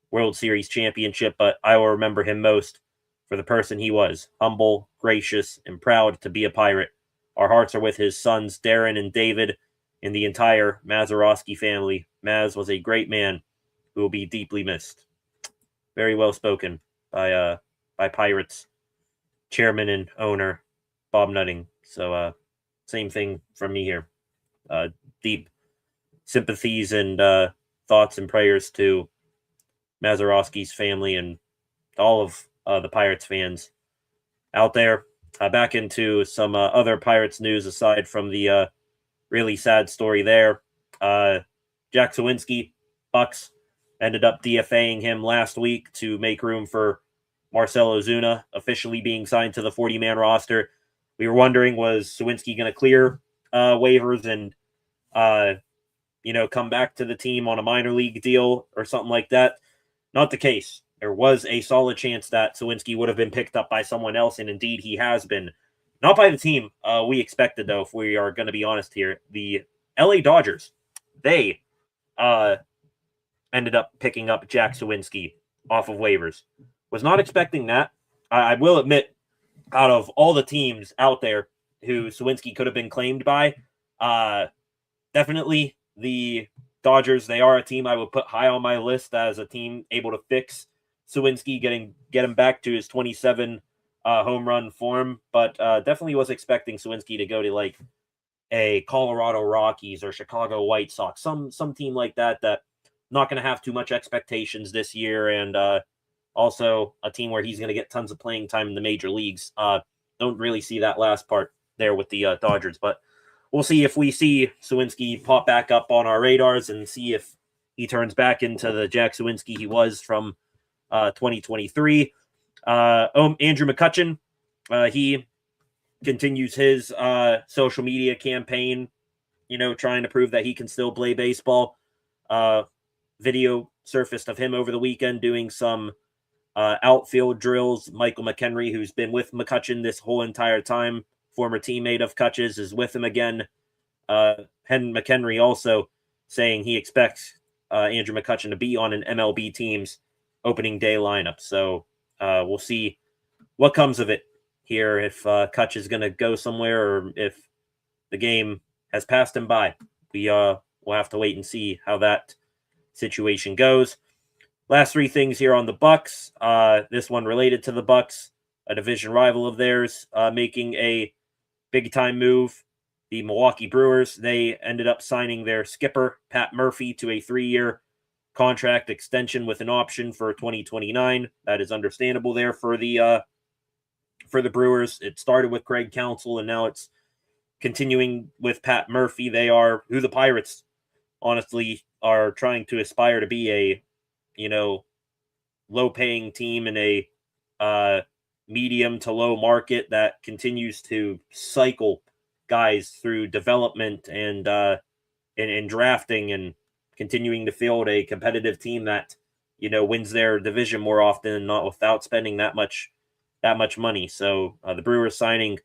World Series championship, but I will remember him most for the person he was, humble, gracious, and proud to be a Pirate. Our hearts are with his sons, Darren and David, and the entire Mazeroski family. Maz was a great man who will be deeply missed. Very well spoken by Pirates chairman and owner Bob Nutting. So same thing from me here. Deep sympathies and thoughts and prayers to Mazeroski's family and all of the Pirates fans out there. Back into some other Pirates news aside from the really sad story there. Jack Suwinski, Bucks, ended up DFAing him last week to make room for Marcell Ozuna officially being signed to the 40-man roster. We were wondering, was Suwinski going to clear waivers and come back to the team on a minor league deal or something like that? Not the case. There was a solid chance that Suwinski would have been picked up by someone else, and indeed he has been. Not by the team we expected, though, if we are going to be honest here. The LA Dodgers, they ended up picking up Jack Suwinski off of waivers. Was not expecting that. I will admit, out of all the teams out there who Suwinski could have been claimed by, definitely the Dodgers. They are a team I would put high on my list as a team able to fix Suwinski, get him back to his 27 home run form, but definitely was expecting Suwinski to go to like a Colorado Rockies or Chicago White Sox, some team like that not going to have too much expectations this year, and also a team where he's going to get tons of playing time in the major leagues. Don't really see that last part there with the Dodgers, but we'll see if we see Suwinski pop back up on our radars and see if he turns back into the Jack Suwinski he was from 2023. Andrew McCutchen, he continues his social media campaign, trying to prove that he can still play baseball. Video surfaced of him over the weekend doing some outfield drills. Michael McHenry, who's been with McCutchen this whole entire time, former teammate of Kutch's, is with him again. McHenry also saying he expects Andrew McCutchen to be on an MLB team's opening day lineup. So we'll see what comes of it here, if Kutch is going to go somewhere or if the game has passed him by. We'll have to wait and see how that situation goes. Last three things here on the Bucks. This one related to the Bucks, a division rival of theirs, making a big-time move. The Milwaukee Brewers, they ended up signing their skipper, Pat Murphy, to a 3-year contract extension with an option for 2029. That is understandable there for the Brewers. It started with Craig Counsell, and now it's continuing with Pat Murphy. They are who the Pirates, honestly, are trying to aspire to be, a low-paying team in a medium to low market that continues to cycle guys through development and drafting and continuing to field a competitive team that wins their division more often than not without spending that much money. So the Brewers signing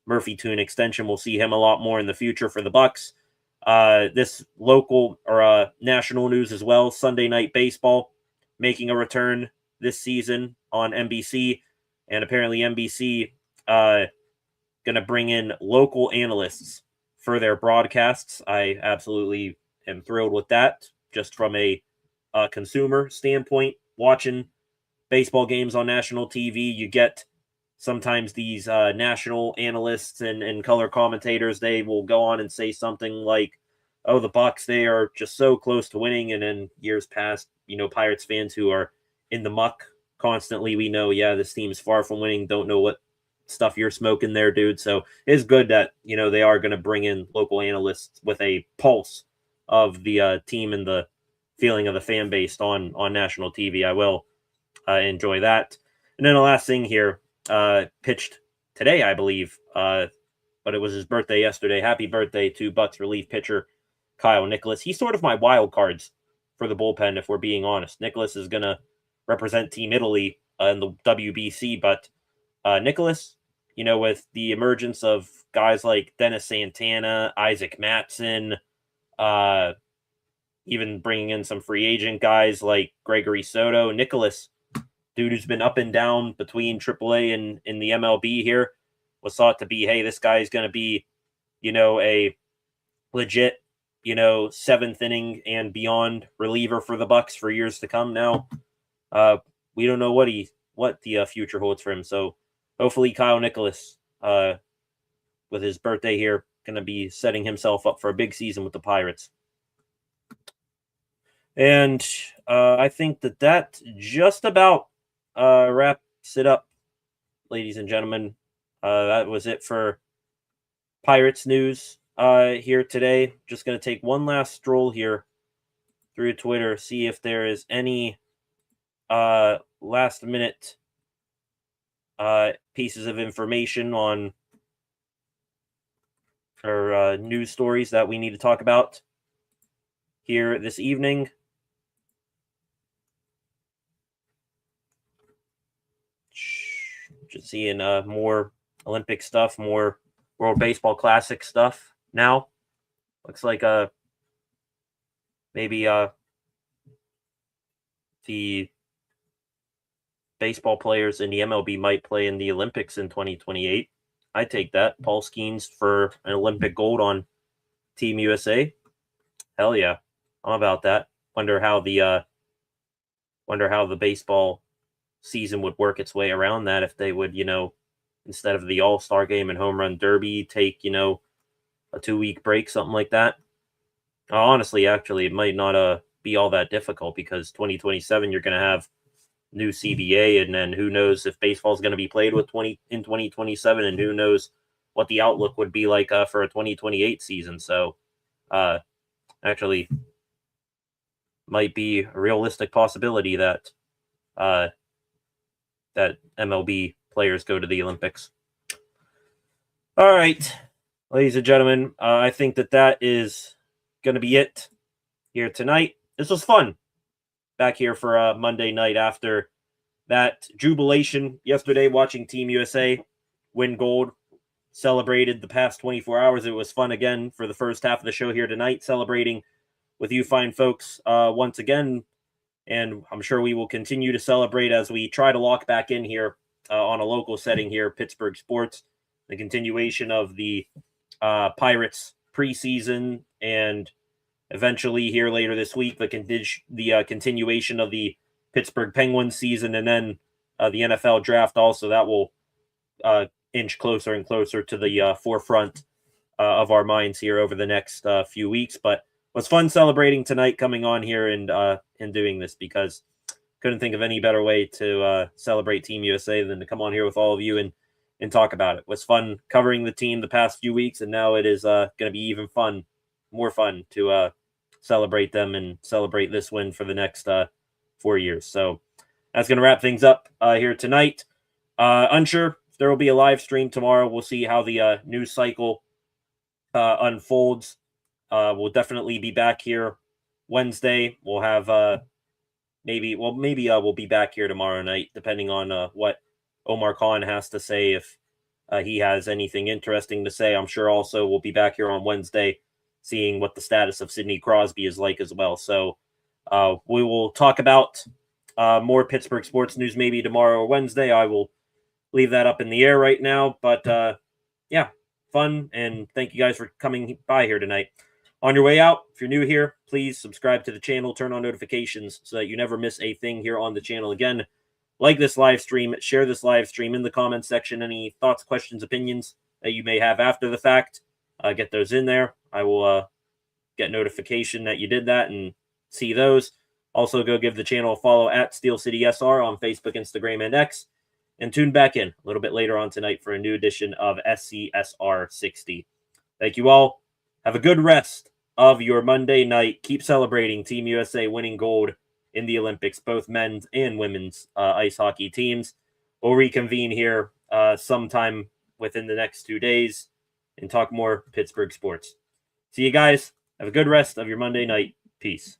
Murphy to an extension, we'll see him a lot more in the future for the Bucks. This local or national news as well. Sunday Night Baseball making a return this season on NBC, and apparently NBC going to bring in local analysts for their broadcasts. I absolutely am thrilled with that. Just from a consumer standpoint, watching baseball games on national TV, you get sometimes these national analysts and color commentators. They will go on and say something like, "Oh, the Bucks, they are just so close to winning." And in years past, Pirates fans who are in the muck constantly, we know, yeah, this team's far from winning. Don't know what stuff you're smoking there, dude. So it's good that they are going to bring in local analysts with a pulse of the team and the feeling of the fan base on national TV. I will enjoy that. And then the last thing here, pitched today, I believe, but it was his birthday yesterday. Happy birthday to Bucks relief pitcher Kyle Nicholas. He's sort of my wild cards for the bullpen, if we're being honest. Nicholas is going to represent Team Italy in the WBC, but Nicholas, with the emergence of guys like Dennis Santana, Isaac Mattson, even bringing in some free agent guys like Gregory Soto, Nicholas, dude who's been up and down between AAA and in the MLB here, was thought to be, hey, this guy is going to be, a legit, seventh inning and beyond reliever for the Bucks for years to come. Now, we don't know what the future holds for him. So hopefully Kyle Nicholas, with his birthday here, going to be setting himself up for a big season with the Pirates. And I think that just about wraps it up, ladies and gentlemen. That was it for Pirates news here today. Just going to take one last stroll here through Twitter, see if there is any last minute pieces of information on or news stories that we need to talk about here this evening. Just seeing more Olympic stuff, more World Baseball Classic stuff now. Looks like maybe the baseball players in the MLB might play in the Olympics in 2028. I'd take that. Paul Skeens for an Olympic gold on Team USA. Hell yeah. I'm about that. Wonder how the baseball season would work its way around that, if they would, instead of the All-Star game and home run derby, take, a 2-week break, something like that. Honestly, actually, it might not be all that difficult, because 2027 you're going to have new CBA, and then who knows if baseball is going to be played with in 2027, and who knows what the outlook would be like for a 2028 season. So actually might be a realistic possibility that that MLB players go to the Olympics. All right, ladies and gentlemen, I think that is going to be it here tonight. This was fun. Back here for Monday night after that jubilation yesterday, watching Team USA win gold, celebrated the past 24 hours. It was fun again for the first half of the show here tonight, celebrating with you fine folks once again. And I'm sure we will continue to celebrate as we try to lock back in here on a local setting here, Pittsburgh sports, the continuation of the Pirates preseason, and eventually here later this week, the continuation of the Pittsburgh Penguins season, and then the NFL draft also. That will inch closer and closer to the forefront of our minds here over the next few weeks. But it was fun celebrating tonight, coming on here and doing this, because couldn't think of any better way to celebrate Team USA than to come on here with all of you and talk about it. It was fun covering the team the past few weeks, and now it is going to be even more fun to celebrate them and celebrate this win for the next 4 years. So that's going to wrap things up here tonight. Unsure if there will be a live stream tomorrow. We'll see how the news cycle unfolds. We'll definitely be back here Wednesday. We'll have maybe we'll be back here tomorrow night, depending on what Omar Khan has to say. If he has anything interesting to say, I'm sure also we'll be back here on Wednesday, seeing what the status of Sidney Crosby is like as well. So we will talk about more Pittsburgh sports news maybe tomorrow or Wednesday. I will leave that up in the air right now. But yeah, fun, and thank you guys for coming by here tonight. On your way out, if you're new here, please subscribe to the channel, turn on notifications so that you never miss a thing here on the channel. Again, like this live stream, share this live stream in the comments section. Any thoughts, questions, opinions that you may have after the fact, get those in there. I will get notification that you did that and see those. Also, go give the channel a follow at Steel City SR on Facebook, Instagram, and X. And tune back in a little bit later on tonight for a new edition of SCSR 60. Thank you all. Have a good rest of your Monday night. Keep celebrating Team USA winning gold in the Olympics, both men's and women's ice hockey teams. We'll reconvene here sometime within the next 2 days and talk more Pittsburgh sports. See you guys. Have a good rest of your Monday night. Peace.